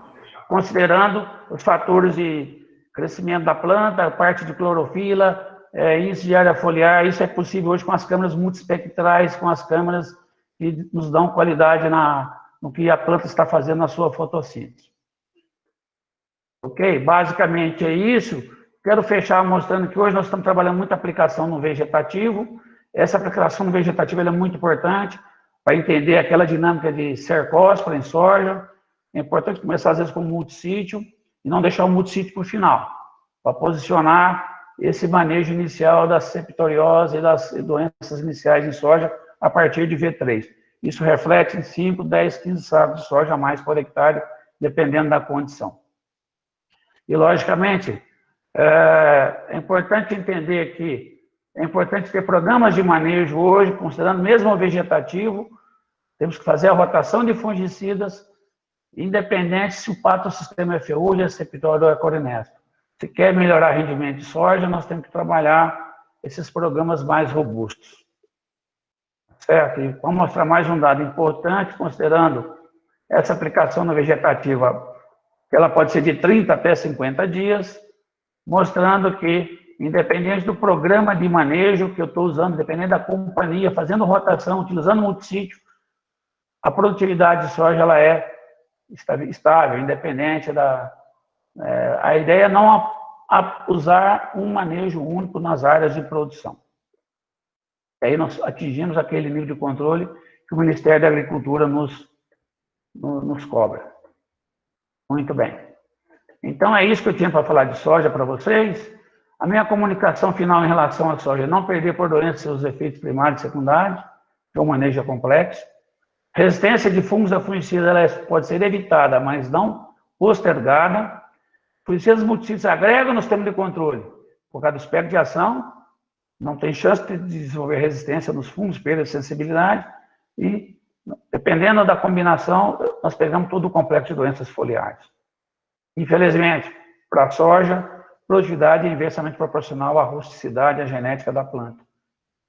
considerando os fatores de crescimento da planta, a parte de clorofila, índice de área foliar. Isso é possível hoje com as câmeras multiespectrais, com as câmeras que nos dão qualidade no que a planta está fazendo na sua fotossíntese. Ok? Basicamente é isso. Quero fechar mostrando que hoje nós estamos trabalhando muita aplicação no vegetativo. Essa aplicação no vegetativo é muito importante para entender aquela dinâmica de cercóspora em soja. É importante começar, às vezes, com multissítio e não deixar o multissítio para o final, para posicionar esse manejo inicial da septoriose e das doenças iniciais em soja a partir de V3. Isso reflete em 5, 10, 15 sacos de soja a mais por hectare, dependendo da condição. E, logicamente, é importante entender que é importante ter programas de manejo hoje, considerando mesmo o vegetativo, temos que fazer a rotação de fungicidas, independente se o patossistema é ferrugem, é septório ou é corinécio. Se quer melhorar o rendimento de soja, nós temos que trabalhar esses programas mais robustos. Certo? E vamos mostrar mais um dado importante, considerando essa aplicação no vegetativa, que ela pode ser de 30 até 50 dias, mostrando que, independente do programa de manejo que eu estou usando, dependendo da companhia, fazendo rotação, utilizando multissítio, a produtividade de soja ela é estável, independente da... a ideia é não usar um manejo único nas áreas de produção. E aí nós atingimos aquele nível de controle que o Ministério da Agricultura nos cobra. Muito bem. Então, é isso que eu tinha para falar de soja para vocês. A minha comunicação final em relação à soja é não perder por doença seus efeitos primários e secundários, que o manejo é complexo. Resistência de fungos a fungicidas ela pode ser evitada, mas não postergada. Fungicidas multissítios agregam no sistema de controle. Por causa do espectro de ação, não tem chance de desenvolver resistência nos fungos, perda de sensibilidade. E, dependendo da combinação, nós pegamos todo o complexo de doenças foliares. Infelizmente, para a soja, produtividade é inversamente proporcional à rusticidade e à genética da planta.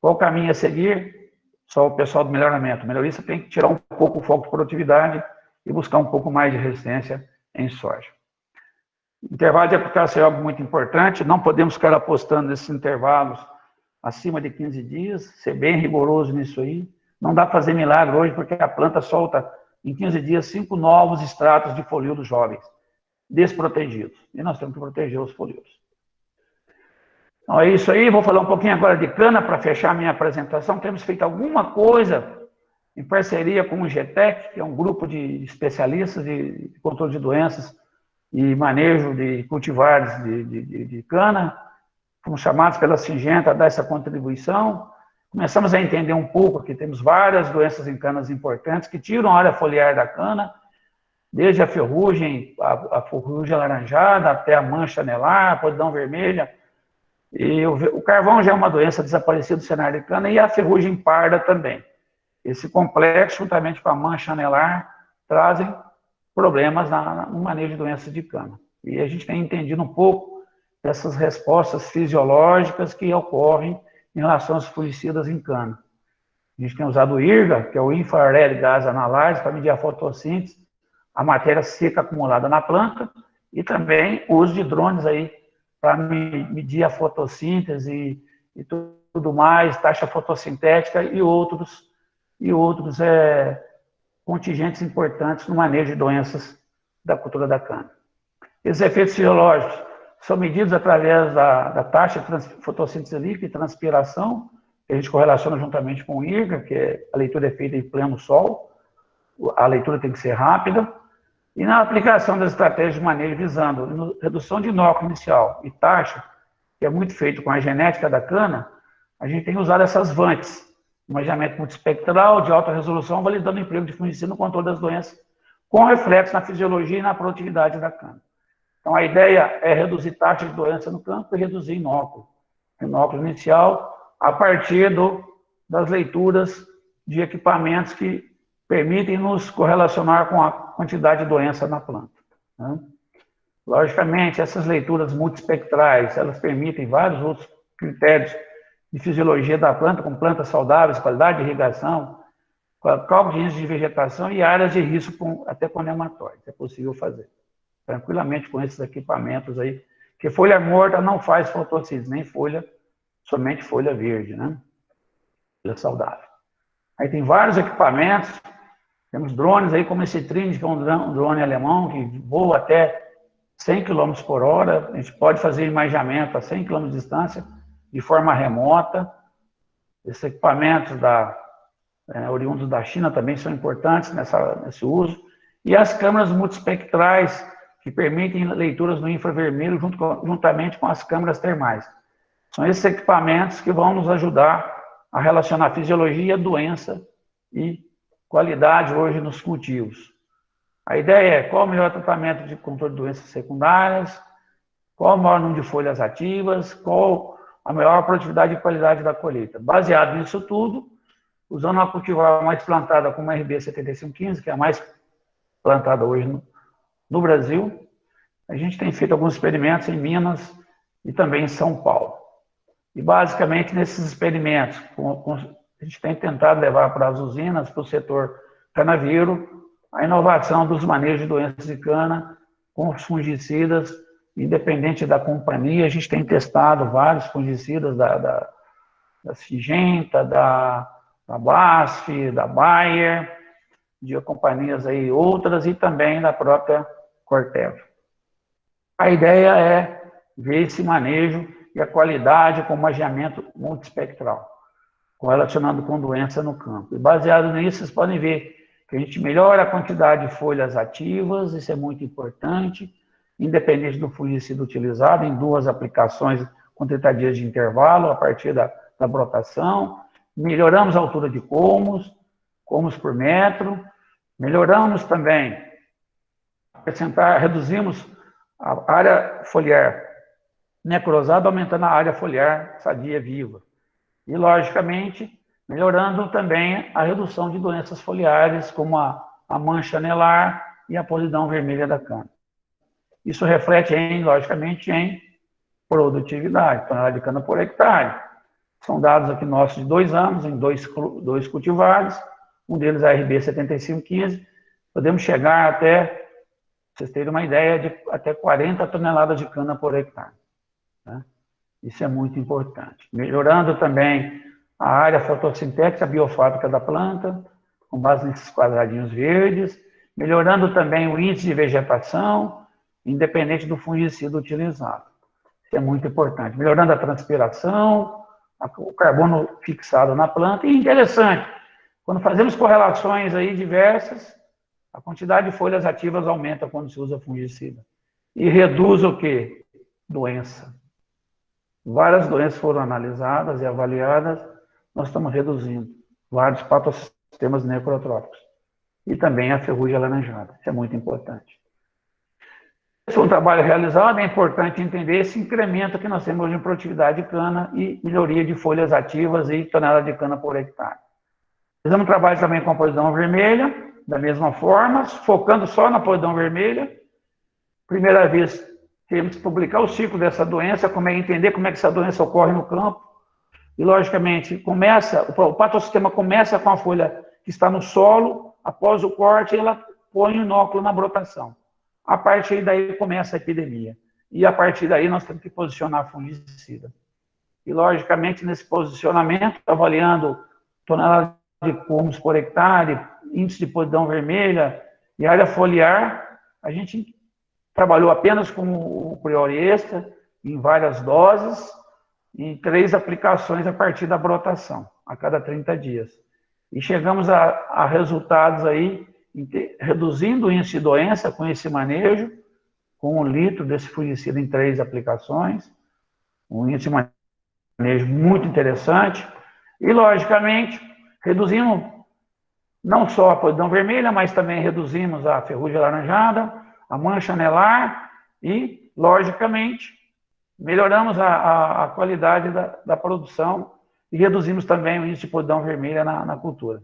Qual o caminho a seguir? Só o pessoal do melhoramento. O melhorista tem que tirar um pouco o foco de produtividade e buscar um pouco mais de resistência em soja. Intervalo de aplicação é algo muito importante, não podemos ficar apostando nesses intervalos acima de 15 dias, ser bem rigoroso nisso aí. Não dá para fazer milagre hoje, porque a planta solta em 15 dias 5 novos estratos de folíolos jovens, desprotegidos. E nós temos que proteger os folíolos. Então é isso aí, vou falar um pouquinho agora de cana para fechar a minha apresentação. Temos feito alguma coisa em parceria com o GTEC, que é um grupo de especialistas de controle de doenças e manejo de cultivares de cana. Fomos chamados pela Singenta a dar essa contribuição. Começamos a entender um pouco que temos várias doenças em canas importantes que tiram a área foliar da cana, desde a ferrugem alaranjada até a mancha anelar, a podridão vermelha. E o carvão já é uma doença desaparecida do cenário de cana e a ferrugem parda também. Esse complexo, juntamente com a mancha anelar, trazem problemas no manejo de doenças de cana. E a gente tem entendido um pouco dessas respostas fisiológicas que ocorrem em relação aos fungicidas em cana. A gente tem usado o IRGA, que é o Infrared Gas Analysis, para medir a fotossíntese, a matéria seca acumulada na planta, e também o uso de drones aí para medir a fotossíntese e tudo mais, taxa fotossintética e outros contingentes importantes no manejo de doenças da cultura da cana. Esses efeitos fisiológicos são medidos através da taxa de fotossíntese líquida e transpiração, que a gente correlaciona juntamente com o IRGA, que a leitura é feita em pleno sol, a leitura tem que ser rápida, e na aplicação das estratégias de manejo visando redução de inóculo inicial e taxa, que é muito feito com a genética da cana, a gente tem usado essas VANTs, um manejamento multispectral de alta resolução, validando o emprego de fungicida no controle das doenças, com reflexo na fisiologia e na produtividade da cana. Então, a ideia é reduzir taxa de doença no campo e reduzir inóculo inicial, a partir das leituras de equipamentos que permitem nos correlacionar com a quantidade de doença na planta. Né? Logicamente, essas leituras multispectrais, elas permitem vários outros critérios de fisiologia da planta, com plantas saudáveis, qualidade de irrigação, cálculo de índice de vegetação e áreas de risco até com nematóides. É possível fazer tranquilamente com esses equipamentos aí, porque folha morta não faz fotossíntese, nem folha, somente folha verde, né? Folha saudável. Aí tem vários equipamentos, temos drones aí, como esse Trinity, que é um drone alemão, que voa até 100 km por hora, a gente pode fazer imaginamento a 100 km de distância, de forma remota. Esses equipamentos oriundos da China também são importantes nesse uso. E as câmeras multispectrais, que permitem leituras no infravermelho juntamente com as câmeras termais. São esses equipamentos que vão nos ajudar a relacionar fisiologia, doença e qualidade hoje nos cultivos. A ideia é qual o melhor tratamento de controle de doenças secundárias, qual o maior número de folhas ativas, qual a maior produtividade e qualidade da colheita. Baseado nisso tudo, usando uma cultivar mais plantada como a RB 7515, que é a mais plantada hoje no Brasil, a gente tem feito alguns experimentos em Minas e também em São Paulo. E basicamente nesses experimentos, a gente tem tentado levar para as usinas, para o setor canaveiro, a inovação dos manejos de doenças de cana com os fungicidas, independente da companhia. A gente tem testado vários fungicidas da Syngenta, da BASF, da Bayer, de companhias aí outras e também da própria Corteva. A ideia é ver esse manejo e a qualidade com magiamento multispectral, correlacionando com doença no campo. E baseado nisso, vocês podem ver que a gente melhora a quantidade de folhas ativas, isso é muito importante, independente do fungicida utilizado, em 2 aplicações com 30 dias de intervalo, a partir da brotação. Melhoramos a altura de colmos por metro. Melhoramos também, reduzimos a área foliar necrosada, aumentando a área foliar sadia viva. E, logicamente, melhorando também a redução de doenças foliares, como a mancha anelar e a podridão vermelha da cana. Isso reflete, logicamente, em produtividade, tonelada de cana por hectare. São dados aqui nossos de 2 anos, em dois cultivares, um deles é a RB 7515. Podemos chegar até, vocês terem uma ideia, de até 40 toneladas de cana por hectare. Tá? Isso é muito importante. Melhorando também a área fotossintética biofábrica da planta, com base nesses quadradinhos verdes, melhorando também o índice de vegetação, independente do fungicida utilizado. Isso é muito importante. Melhorando a transpiração, o carbono fixado na planta. E interessante, quando fazemos correlações aí diversas, a quantidade de folhas ativas aumenta quando se usa fungicida. E reduz o quê? Doença. Várias doenças foram analisadas e avaliadas, nós estamos reduzindo vários patossistemas necrotróficos. E também a ferrugem alaranjada. Isso é muito importante. Esse foi um trabalho realizado, é importante entender esse incremento que nós temos hoje em produtividade de cana e melhoria de folhas ativas e tonelada de cana por hectare. Fizemos um trabalho também com a podridão vermelha, da mesma forma, focando só na podridão vermelha. Primeira vez, temos que publicar o ciclo dessa doença, entender como é que essa doença ocorre no campo. E, logicamente, o patossistema começa com a folha que está no solo, após o corte, ela põe o inóculo na brotação. A partir daí começa a epidemia. E, a partir daí, nós temos que posicionar fungicida. E, logicamente, nesse posicionamento, avaliando tonelada de colmos por hectare, índice de podridão vermelha e área foliar, a gente trabalhou apenas com o Priori Extra, em várias doses, em 3 aplicações a partir da brotação, a cada 30 dias. E chegamos a resultados aí, reduzindo o índice de doença com esse manejo, com 1 litro desse fungicida em 3 aplicações, um índice de manejo muito interessante, e, logicamente, reduzimos não só a podridão vermelha, mas também reduzimos a ferrugem alaranjada, a mancha anelar e, logicamente, melhoramos a qualidade da produção e reduzimos também o índice de podridão vermelha na cultura.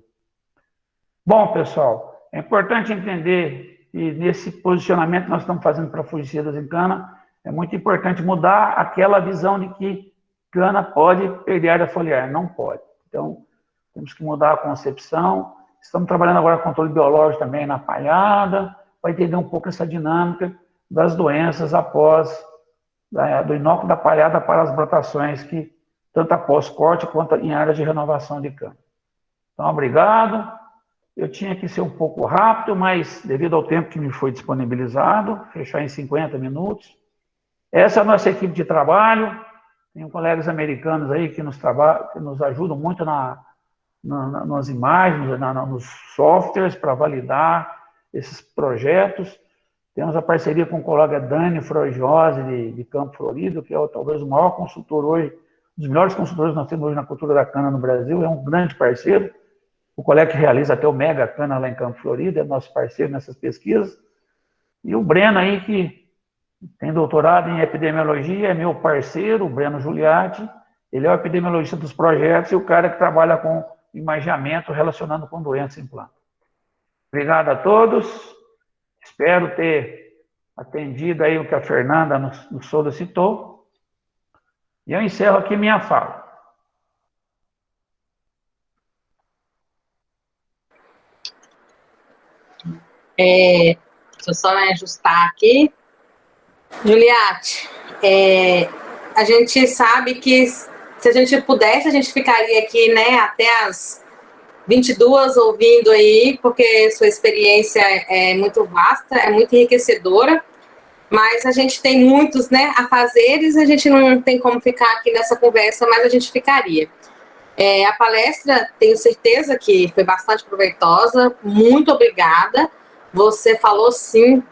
Bom, pessoal, é importante entender que nesse posicionamento que nós estamos fazendo para fungicidas em cana, é muito importante mudar aquela visão de que cana pode perder área foliar, não pode. Então, temos que mudar a concepção. Estamos trabalhando agora com controle biológico também na palhada, para entender um pouco essa dinâmica das doenças após, do inóculo da palhada para as brotações, que tanto após corte quanto em áreas de renovação de cana. Então, obrigado. Eu tinha que ser um pouco rápido, mas devido ao tempo que me foi disponibilizado, fechar em 50 minutos. Essa é a nossa equipe de trabalho. Tem colegas americanos aí que nos ajudam muito nas imagens, nos softwares para validar esses projetos. Temos a parceria com o colega Dani Frogiose, de Campo Florido, que é talvez o maior consultor hoje, um dos melhores consultores que nós temos hoje na cultura da cana no Brasil, é um grande parceiro. O colega que realiza até o Mega Cana lá em Campo Florido, é nosso parceiro nessas pesquisas. E o Breno aí, que tem doutorado em epidemiologia, é meu parceiro, o Breno Giuliatti. Ele é o epidemiologista dos projetos e o cara que trabalha com imageamento relacionando com doenças em planta. Obrigado a todos. Espero ter atendido aí o que a Fernanda nos solicitou. E eu encerro aqui minha fala. Deixa eu só ajustar aqui. Giuliatti, a gente sabe que se a gente pudesse, a gente ficaria aqui, né, até as 22 ouvindo aí, porque sua experiência é muito vasta, é muito enriquecedora, mas a gente tem muitos, né, afazeres, a gente não tem como ficar aqui nessa conversa, mas a gente ficaria. A palestra, tenho certeza que foi bastante proveitosa, muito obrigada. Você falou sim,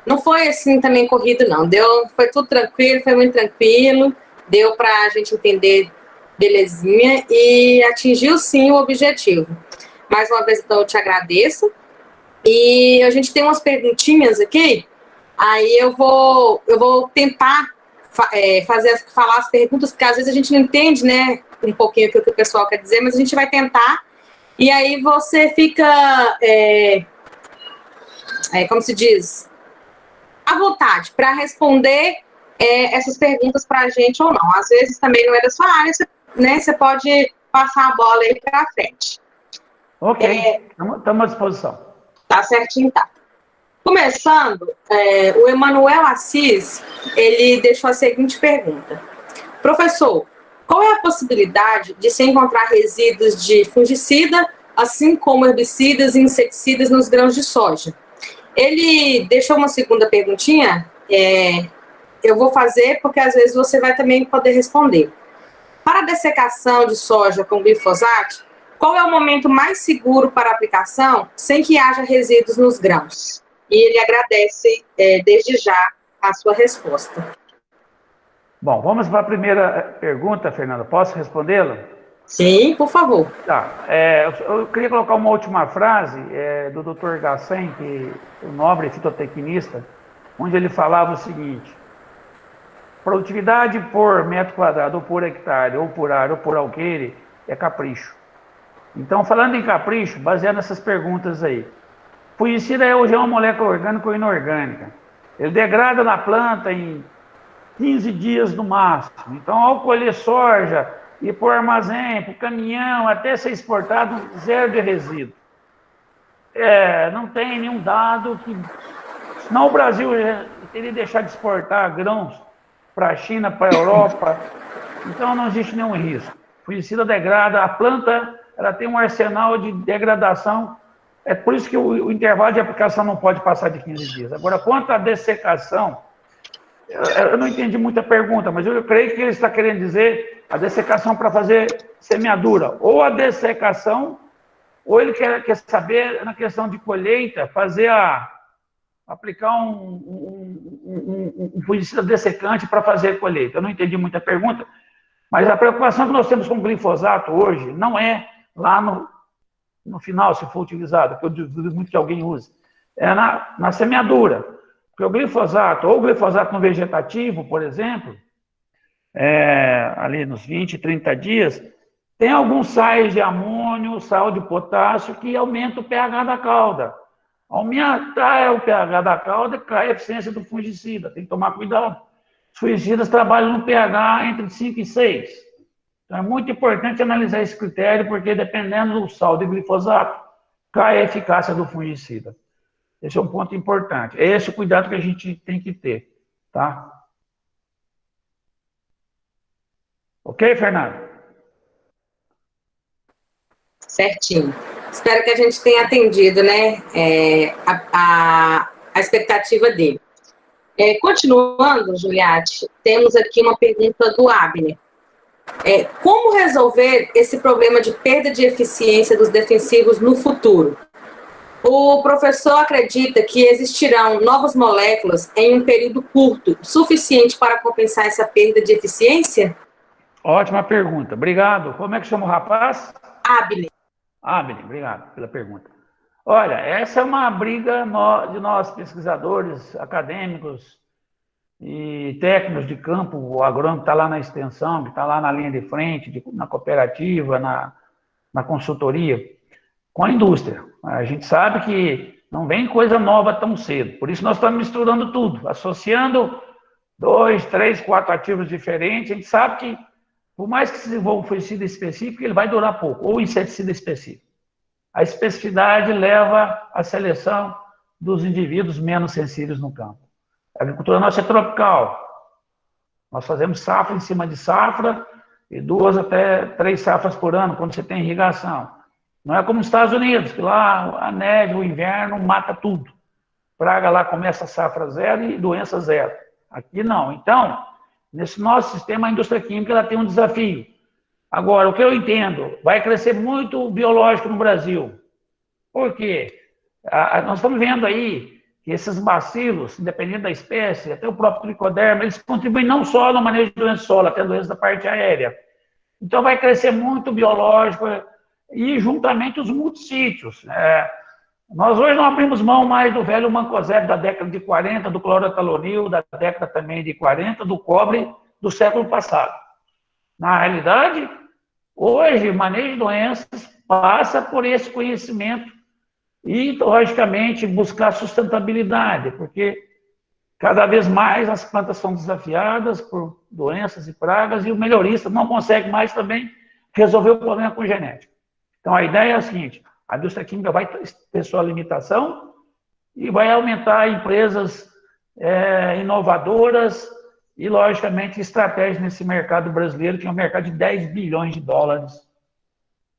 não foi assim também corrido, não. Foi tudo tranquilo, foi muito tranquilo, deu para a gente entender belezinha e atingiu sim o objetivo. Mais uma vez, então, eu te agradeço. E a gente tem umas perguntinhas aqui, aí eu vou tentar falar as perguntas, porque às vezes a gente não entende, né, um pouquinho o que o pessoal quer dizer, mas a gente vai tentar, e aí você fica, como se diz, à vontade para responder essas perguntas para a gente ou não. Às vezes também não é da sua área, você pode passar a bola aí para frente. Ok, estamos à disposição. Tá certinho, tá. Começando, o Emanuel Assis, ele deixou a seguinte pergunta. Professor, qual é a possibilidade de se encontrar resíduos de fungicida, assim como herbicidas e inseticidas nos grãos de soja? Ele deixou uma segunda perguntinha, eu vou fazer porque às vezes você vai também poder responder. Para a dessecação de soja com glifosato, qual é o momento mais seguro para a aplicação sem que haja resíduos nos grãos? E ele agradece desde já a sua resposta. Bom, vamos para a primeira pergunta, Fernanda. Posso respondê-la? Sim, por favor. Tá. Eu queria colocar uma última frase do Dr. Gassen, que é um nobre fitotecnista, onde ele falava o seguinte: produtividade por metro quadrado, ou por hectare, ou por área, ou por alqueire, é capricho. Então, falando em capricho, baseado nessas perguntas aí, fungicida hoje é uma molécula orgânica ou inorgânica. Ele degrada na planta em 15 dias no máximo. Então, ao colher soja, ir para o armazém, para o caminhão, até ser exportado, zero de resíduo. Não tem nenhum dado que... Senão o Brasil teria deixado de exportar grãos para a China, para a Europa. Então, não existe nenhum risco. O fungicida degrada, a planta ela tem um arsenal de degradação. É por isso que o intervalo de aplicação não pode passar de 15 dias. Agora, quanto à dessecação, eu não entendi muita pergunta, mas eu creio que ele está querendo dizer a dessecação para fazer semeadura. Ou a dessecação, ou ele quer saber, na questão de colheita, aplicar um fungicida dessecante para fazer colheita. Eu não entendi muita pergunta, mas a preocupação que nós temos com o glifosato hoje não é lá no final, se for utilizado, que eu duvido muito que alguém use, é na semeadura. Porque o glifosato, ou o glifosato no vegetativo, por exemplo, ali nos 20, 30 dias, tem alguns sais de amônio, sal de potássio, que aumenta o pH da cauda. Aumentar o pH da cauda, cai a eficiência do fungicida, tem que tomar cuidado. Os fungicidas trabalham no pH entre 5 e 6. Então, é muito importante analisar esse critério, porque dependendo do sal de glifosato, cai a eficácia do fungicida. Esse é um ponto importante. É esse o cuidado que a gente tem que ter, tá? Ok, Fernando? Certinho. Espero que a gente tenha atendido, né, a expectativa dele. Continuando, Juliette, temos aqui uma pergunta do Abner. Como resolver esse problema de perda de eficiência dos defensivos no futuro? O professor acredita que existirão novas moléculas em um período curto, suficiente para compensar essa perda de eficiência? Ótima pergunta. Obrigado. Como é que chama o rapaz? Abner. Abner, obrigado pela pergunta. Olha, essa é uma briga de nós, pesquisadores, acadêmicos e técnicos de campo, o agrônomo que está lá na extensão, que está lá na linha de frente, na cooperativa, na consultoria, com a indústria. A gente sabe que não vem coisa nova tão cedo, por isso nós estamos misturando tudo, associando 2, 3, 4 ativos diferentes. A gente sabe que, por mais que se desenvolva um fungicida específico, ele vai durar pouco, ou inseticida específico. A especificidade leva à seleção dos indivíduos menos sensíveis no campo. A agricultura nossa é tropical. Nós fazemos safra em cima de safra e 2 até 3 safras por ano, quando você tem irrigação. Não é como nos Estados Unidos, que lá a neve, o inverno mata tudo. Praga lá começa a safra zero e doença zero. Aqui não. Então, nesse nosso sistema, a indústria química ela tem um desafio. Agora, o que eu entendo, vai crescer muito o biológico no Brasil. Por quê? Nós estamos vendo aí que esses bacilos, independente da espécie, até o próprio tricoderma, eles contribuem não só no manejo de doença solo, até doença da parte aérea. Então, vai crescer muito o biológico e, juntamente, os multissítios. Nós hoje não abrimos mão mais do velho mancozeb da década de 40, do clorotalonil, da década também de 40, do cobre do século passado. Na realidade, hoje, o manejo de doenças passa por esse conhecimento e, logicamente, buscar sustentabilidade, porque cada vez mais as plantas são desafiadas por doenças e pragas e o melhorista não consegue mais também resolver o problema com genética. Então, a ideia é a seguinte: a indústria química vai ter sua limitação e vai aumentar empresas inovadoras e, logicamente, estratégias nesse mercado brasileiro, que é um mercado de 10 bilhões de dólares,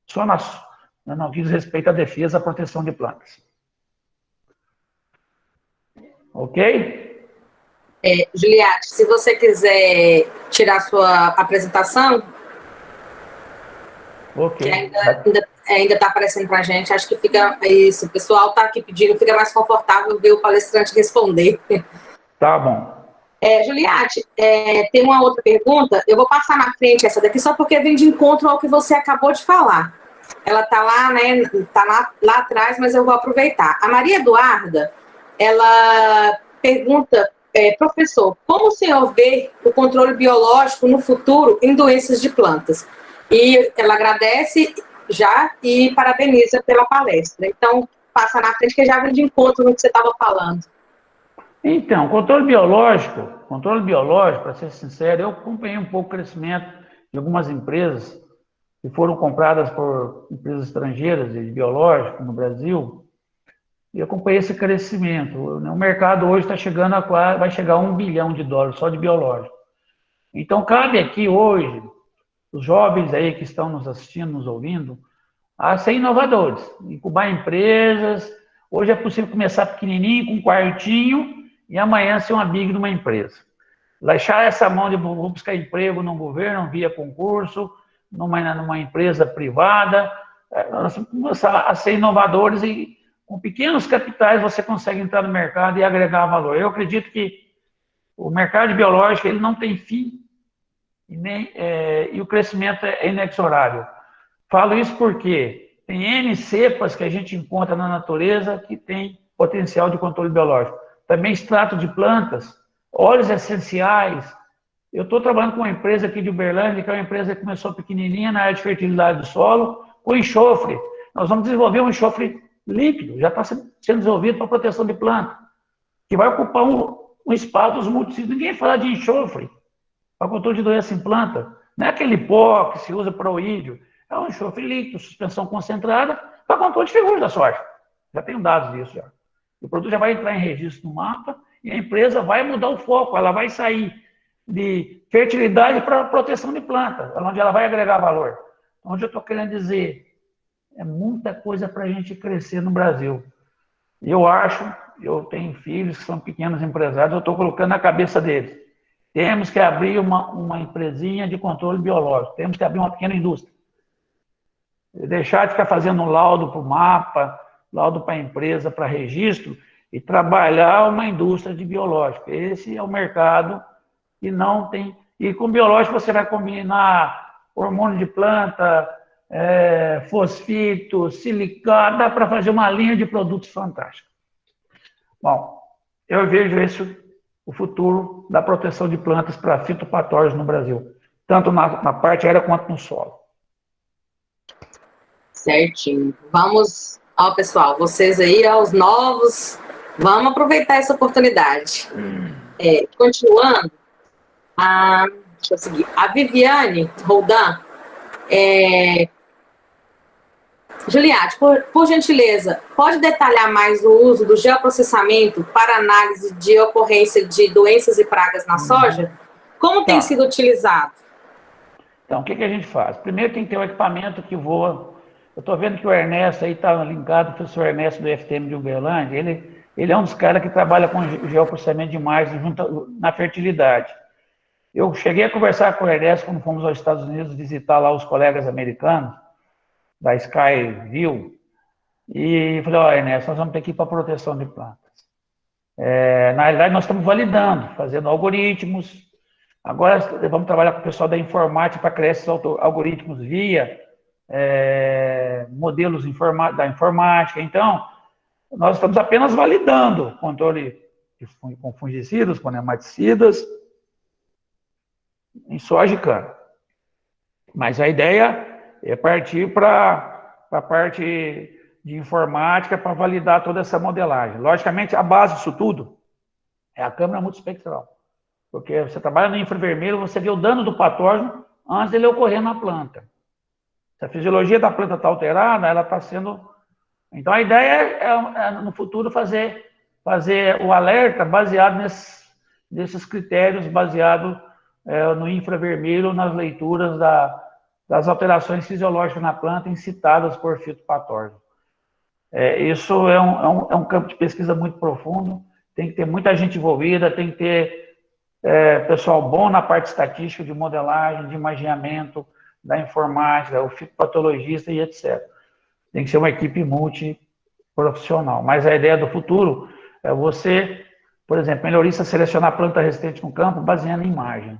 só no que diz respeito à defesa e à proteção de plantas. Ok? Juliette, se você quiser tirar sua apresentação, ok, que ainda está aparecendo para a gente, acho que fica isso. O pessoal está aqui pedindo, fica mais confortável ver o palestrante responder. Tá bom. Juliette, tem uma outra pergunta, eu vou passar na frente essa daqui, só porque vem de encontro ao que você acabou de falar. Ela está lá, né, tá lá atrás, mas eu vou aproveitar. A Maria Eduarda, ela pergunta, professor, como o senhor vê o controle biológico no futuro em doenças de plantas? E ela agradece já e parabeniza pela palestra. Então, passa na frente, que já vem de encontro no que você estava falando. Então, controle biológico, para ser sincero, eu acompanhei um pouco o crescimento de algumas empresas que foram compradas por empresas estrangeiras de biológico no Brasil, e acompanhei esse crescimento. O mercado hoje vai chegar a $1 bilhão só de biológico. Então, cabe aqui hoje, os jovens aí que estão nos assistindo, nos ouvindo, a ser inovadores, incubar empresas. Hoje é possível começar pequenininho, com um quartinho, e amanhã ser uma big de uma empresa. Deixar essa mão de vou buscar emprego no governo, via concurso, numa empresa privada. Nós temos que começar a ser inovadores e, com pequenos capitais, você consegue entrar no mercado e agregar valor. Eu acredito que o mercado biológico ele não tem fim e o crescimento é inexorável. Falo isso porque tem N cepas que a gente encontra na natureza que tem potencial de controle biológico. Também extrato de plantas, óleos essenciais. Eu estou trabalhando com uma empresa aqui de Uberlândia, que é uma empresa que começou pequenininha na área de fertilidade do solo, com enxofre. Nós vamos desenvolver um enxofre líquido, já está sendo desenvolvido para proteção de planta, que vai ocupar um espaço dos multissítios. Ninguém fala de enxofre para controle de doença em planta. Não é aquele pó que se usa para o ídio. É um enxofre líquido, suspensão concentrada, para controle de ferrugem da soja. Já tenho dados disso. Já. O produto já vai entrar em registro no mapa e a empresa vai mudar o foco. Ela vai sair de fertilidade para proteção de planta, onde ela vai agregar valor. Onde eu estou querendo dizer, é muita coisa para a gente crescer no Brasil. Eu acho, eu tenho filhos que são pequenos empresários, eu estou colocando na cabeça deles. Temos que abrir uma empresinha de controle biológico, temos que abrir uma pequena indústria. Deixar de ficar fazendo laudo para o mapa, laudo para a empresa, para registro, e trabalhar uma indústria de biológico. Esse é o mercado que não tem... E com biológico você vai combinar hormônio de planta, fosfito, silicado, dá para fazer uma linha de produtos fantásticos. Bom, eu vejo isso, o futuro da proteção de plantas para fitopatógenos no Brasil, tanto na parte aérea quanto no solo. Certinho. Vamos, ó, pessoal, vocês aí, ó, os novos, vamos aproveitar essa oportunidade. Continuando, deixa eu seguir. A Viviane Roldan, Juliette, por gentileza, pode detalhar mais o uso do geoprocessamento para análise de ocorrência de doenças e pragas na soja? Como tem sido utilizado? Então, o que a gente faz? Primeiro tem que ter um equipamento que voa. Eu estou vendo que o Ernesto aí está linkado, o professor Ernesto do FTM de Uberlândia, ele é um dos caras que trabalha com geoprocessamento de imagens na fertilidade. Eu cheguei a conversar com o Ernesto quando fomos aos Estados Unidos visitar lá os colegas americanos, da Skyview, e falei, ó, Ernesto, nós vamos ter que ir para proteção de plantas. Na realidade, nós estamos validando, fazendo algoritmos. Agora, vamos trabalhar com o pessoal da informática para criar esses algoritmos via modelos da informática. Então, nós estamos apenas validando controle com fungicidas, com nematicidas, em soja e cana. Mas a ideia é partir para a parte de informática para validar toda essa modelagem. Logicamente, a base disso tudo é a câmera multiespectral. Porque você trabalha no infravermelho, você vê o dano do patógeno antes dele ocorrer na planta. Se a fisiologia da planta está alterada, ela está sendo... Então, a ideia é no futuro, fazer o alerta baseado nesses critérios, baseado no infravermelho, nas leituras das alterações fisiológicas na planta incitadas por fitopatógenos. Isso é um campo de pesquisa muito profundo, tem que ter muita gente envolvida, tem que ter pessoal bom na parte estatística, de modelagem, de imaginamento, da informática, o fitopatologista e etc. Tem que ser uma equipe multiprofissional. Mas a ideia do futuro é você, por exemplo, melhorista selecionar planta resistente no campo baseando em imagem.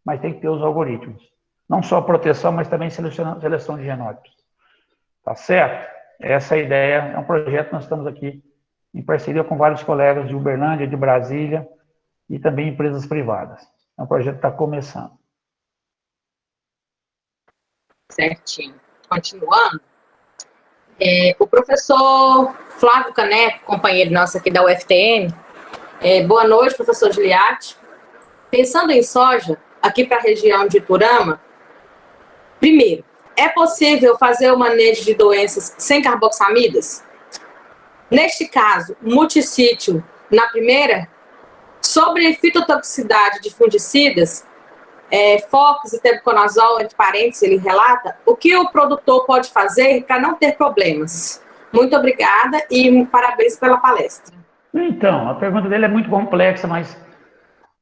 Mas tem que ter os algoritmos. Não só proteção, mas também seleção de genótipos. Tá certo? Essa é a ideia. É um projeto que nós estamos aqui em parceria com vários colegas de Uberlândia, de Brasília e também empresas privadas. É um projeto que está começando. Certinho. Continuando, o professor Flávio Caneco, companheiro nosso aqui da UFTM, boa noite, professor Juliette. Pensando em soja, aqui para a região de Iturama, primeiro, é possível fazer o manejo de doenças sem carboxamidas? Neste caso, multissítio, na primeira, sobre fitotoxicidade de fungicidas, Fox e tebuconazol, entre parênteses, ele relata, o que o produtor pode fazer para não ter problemas? Muito obrigada e parabéns pela palestra. Então, a pergunta dele é muito complexa, mas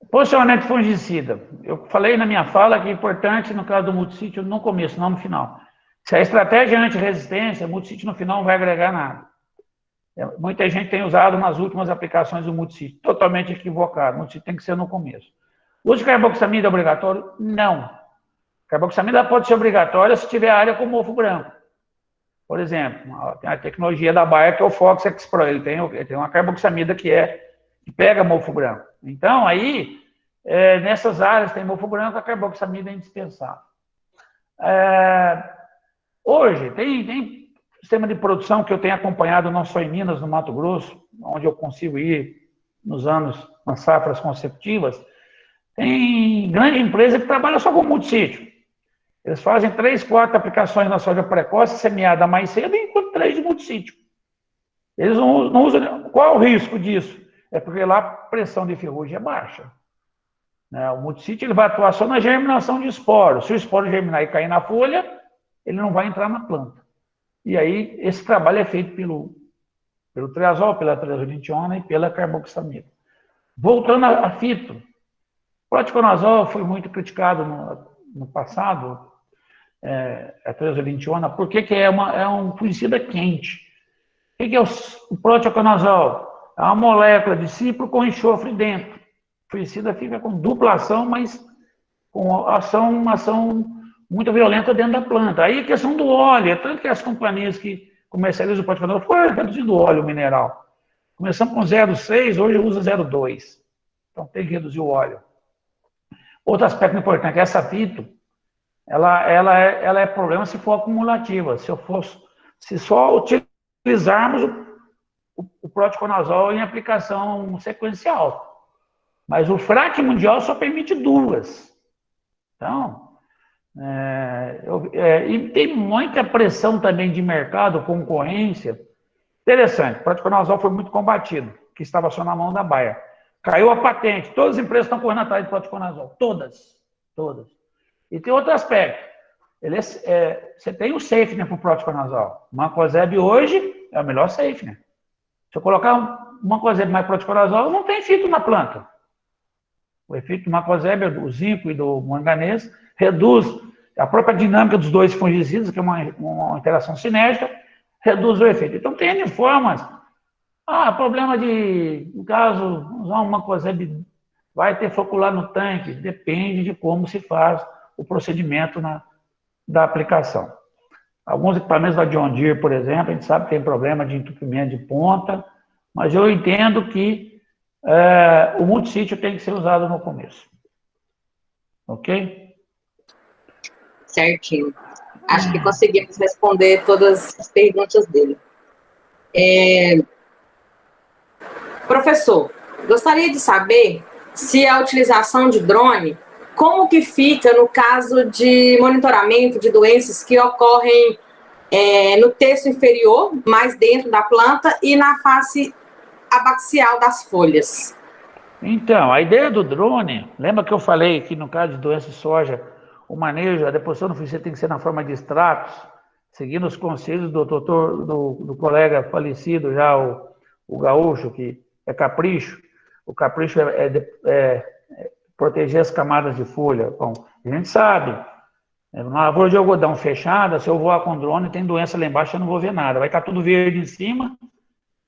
posicionamento de fungicida. Eu falei na minha fala que é importante, no caso do multissítio, no começo, não no final. Se a estratégia é anti-resistência, o multissítio no final não vai agregar nada. Muita gente tem usado nas últimas aplicações do multissítio, totalmente equivocado. O multissítio tem que ser no começo. O uso de carboxamida é obrigatório? Não. Carboxamida pode ser obrigatória se tiver área com mofo branco. Por exemplo, tem a tecnologia da Bayer, que é o Fox Expro. Ele tem uma carboxamida que pega mofo branco. Então, aí, nessas áreas tem mofo branco, a carboxamida é indispensável. Hoje, tem sistema de produção que eu tenho acompanhado não só em Minas, no Mato Grosso, onde eu consigo ir nos anos nas safras consecutivas, tem grande empresa que trabalha só com multissítio. Eles fazem 3, 4 aplicações na soja precoce, semeada mais cedo, enquanto 3 de multissítio. Eles não usam. Qual é o risco disso? É porque lá a pressão de ferrugem é baixa. O multissítio ele vai atuar só na germinação de esporos. Se o esporo germinar e cair na folha, ele não vai entrar na planta. E aí, esse trabalho é feito pelo triazol, pela triazolidintiona e pela carboxamida. Voltando a fito, o proticonazol foi muito criticado no passado, a triazolidintiona, porque é um fungicida quente. O que é o proticonazol? É uma molécula de cipro com enxofre dentro. O fungicida fica com dupla ação, mas com uma ação muito violenta dentro da planta. Aí a questão do óleo, tanto que as companhias que comercializam o proticonazol foram reduzindo o óleo mineral. Começamos com 0,6, hoje usa 0,2. Então tem que reduzir o óleo. Outro aspecto importante é que essa fito, ela é problema se for acumulativa. Se só utilizarmos o proticonazol em aplicação sequencial. Mas o FRAC mundial só permite 2. Então, e tem muita pressão também de mercado, concorrência. Interessante, o proticonazol foi muito combatido, que estava só na mão da Bayer. Caiu a patente, todas as empresas estão correndo atrás de proticonazol, todas. E tem outro aspecto, você tem o safener para o proticonazol. O mancozeb hoje é o melhor safener. Se eu colocar um mancozeb mais proticonazol, não tem fito na planta. O efeito do mancozeb, do zinco e do manganês, reduz a própria dinâmica dos dois fungicidas, que é uma interação sinérgica, reduz o efeito. Então, tem N formas. Problema no caso, usar um mancozeb, vai ter focular no tanque, depende de como se faz o procedimento da aplicação. Alguns equipamentos da John Deere, por exemplo, a gente sabe que tem problema de entupimento de ponta, mas eu entendo que o multissítio tem que ser usado no começo. Ok? Certinho. Acho que conseguimos responder todas as perguntas dele. Professor, gostaria de saber se a utilização de drone, como que fica no caso de monitoramento de doenças que ocorrem no terço inferior, mais dentro da planta, e na face abaxial das folhas. Então, a ideia do drone, lembra que eu falei que no caso de doença de soja, o manejo, a deposição do fungicida tem que ser na forma de extratos, seguindo os conselhos do colega falecido já, o Gaúcho, que é capricho. O capricho é proteger as camadas de folha. Bom, a gente sabe, na lavoura de algodão fechada, se eu voar com drone, tem doença lá embaixo, eu não vou ver nada. Vai estar tudo verde em cima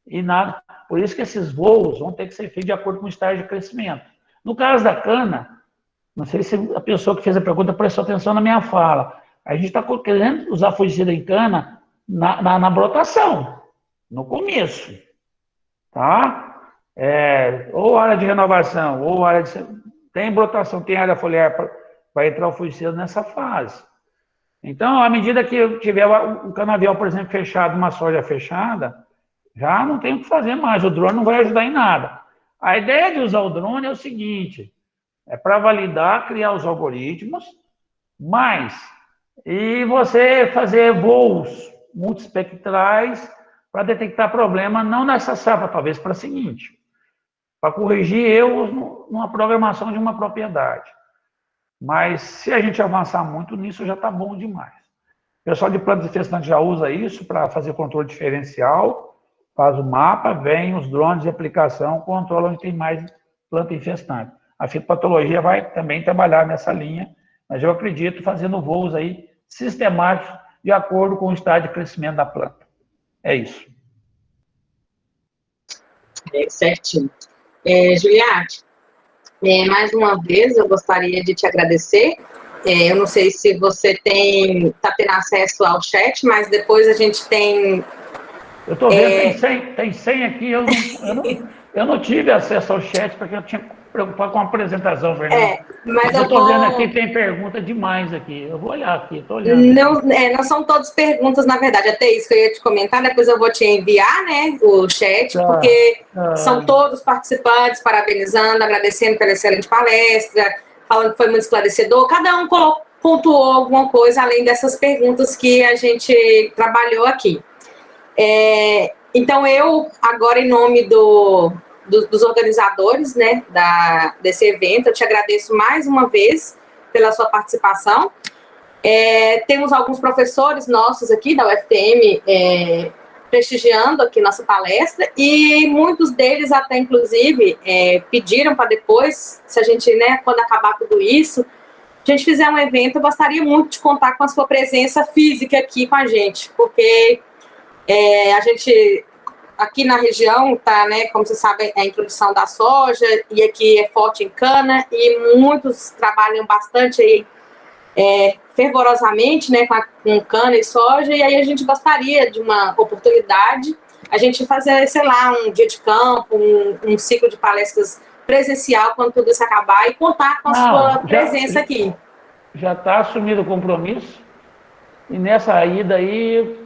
e nada. Por isso que esses voos vão ter que ser feitos de acordo com o estágio de crescimento. No caso da cana, não sei se a pessoa que fez a pergunta prestou atenção na minha fala. A gente está querendo usar fungicida em cana na brotação, no começo. Tá? Ou área de renovação, ou área de... Tem brotação, tem área foliar, vai entrar o fungicida nessa fase. Então, à medida que eu tiver um canavial, por exemplo, fechado, uma soja fechada, já não tem o que fazer mais, o drone não vai ajudar em nada. A ideia de usar o drone é o seguinte, é para validar, criar os algoritmos, e você fazer voos multiespectrais para detectar problema, não nessa safra, talvez para a seguinte, para corrigir erros numa programação de uma propriedade. Mas se a gente avançar muito nisso, já está bom demais. O pessoal de planta infestante já usa isso para fazer controle diferencial, faz o mapa, vem os drones de aplicação, controla onde tem mais planta infestante. A fitopatologia vai também trabalhar nessa linha, mas eu acredito fazendo voos aí sistemáticos de acordo com o estágio de crescimento da planta. É isso. Certinho. Juliette, mais uma vez eu gostaria de te agradecer. Eu não sei se você está tendo acesso ao chat, mas depois a gente tem... Eu estou vendo, tem 100 aqui, eu não tive acesso ao chat, porque eu tinha preocupar com a apresentação, Fernanda. Mas eu estou vendo aqui, tem pergunta demais aqui. Eu vou olhar aqui, estou olhando. Não são todas perguntas, na verdade, até isso que eu ia te comentar, depois eu vou te enviar, né, o chat, porque são todos participantes parabenizando, agradecendo pela excelente palestra, falando que foi muito esclarecedor, cada um pontuou alguma coisa além dessas perguntas que a gente trabalhou aqui. Então, eu, agora, em nome dos organizadores, né, desse evento, eu te agradeço mais uma vez pela sua participação. Temos alguns professores nossos aqui da UFTM prestigiando aqui nossa palestra, e muitos deles até, inclusive, pediram para depois, se a gente, né, quando acabar tudo isso, a gente fizer um evento, eu gostaria muito de contar com a sua presença física aqui com a gente, porque a gente, aqui na região, tá, né, como você sabe, a introdução da soja, e aqui é forte em cana, e muitos trabalham bastante aí, fervorosamente, né, com cana e soja, e aí a gente gostaria de uma oportunidade, a gente fazer, sei lá, um dia de campo, um ciclo de palestras presencial quando tudo isso acabar, e contar com a sua presença aqui. Já está assumido o compromisso, e nessa ida aí,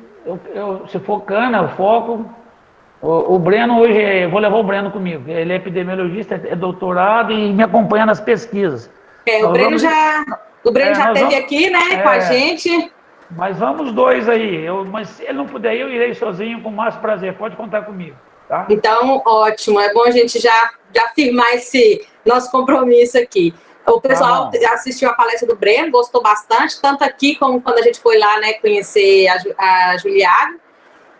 se for cana, o foco, o Breno hoje, eu vou levar o Breno comigo, ele é epidemiologista, é doutorado e me acompanha nas pesquisas. O Breno já esteve aqui, né, com a gente. Mas vamos dois aí, mas se ele não puder ir, eu irei sozinho com o máximo prazer, pode contar comigo. Tá? Então, ótimo, é bom a gente já firmar esse nosso compromisso aqui. O pessoal assistiu a palestra do Breno, gostou bastante, tanto aqui como quando a gente foi lá, né, conhecer a Juliaga.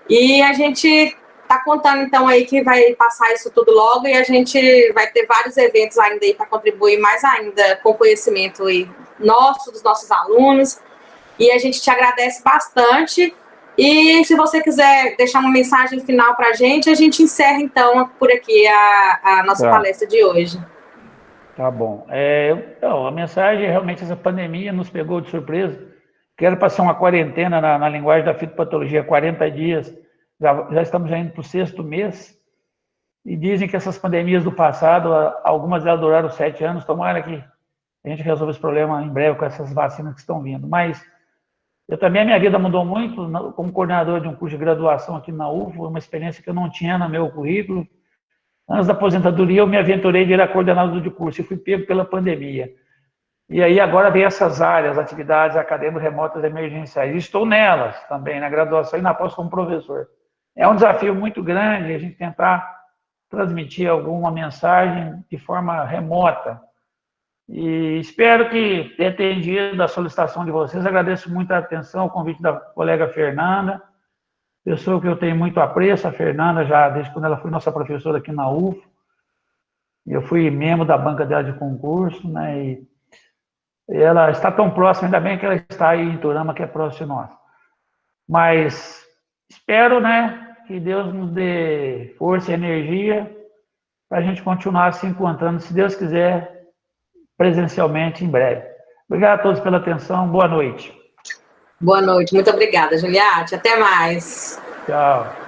E a gente está contando, então, aí que vai passar isso tudo logo, e a gente vai ter vários eventos ainda aí para contribuir mais ainda com o conhecimento aí dos nossos alunos. E a gente te agradece bastante. E se você quiser deixar uma mensagem final para a gente encerra, então, por aqui a nossa palestra de hoje. Tá bom. Então, a mensagem, realmente, essa pandemia nos pegou de surpresa, que era para ser uma quarentena na linguagem da fitopatologia, 40 dias, já estamos indo para o 6º mês, e dizem que essas pandemias do passado, algumas delas duraram 7 anos, tomara que a gente resolva esse problema em breve com essas vacinas que estão vindo. Mas a minha vida mudou muito, como coordenador de um curso de graduação aqui na UFO, uma experiência que eu não tinha no meu currículo. Antes da aposentadoria, eu me aventurei de virar coordenador de curso e fui pego pela pandemia. E aí agora vem essas áreas, atividades acadêmicas remotas emergenciais. E estou nelas também, na graduação e na pós como professor. É um desafio muito grande a gente tentar transmitir alguma mensagem de forma remota. E espero que tenha atendido a solicitação de vocês. Agradeço muito a atenção, o convite da colega Fernanda, pessoa que eu tenho muito apreço, a Fernanda, já desde quando ela foi nossa professora aqui na UFO. Eu fui membro da banca dela de concurso, né? E ela está tão próxima, ainda bem que ela está aí em Turama, que é próximo de nós. Mas espero, né, que Deus nos dê força e energia para a gente continuar se encontrando, se Deus quiser, presencialmente em breve. Obrigado a todos pela atenção. Boa noite. Boa noite. Muito obrigada, Juliette. Até mais. Tchau.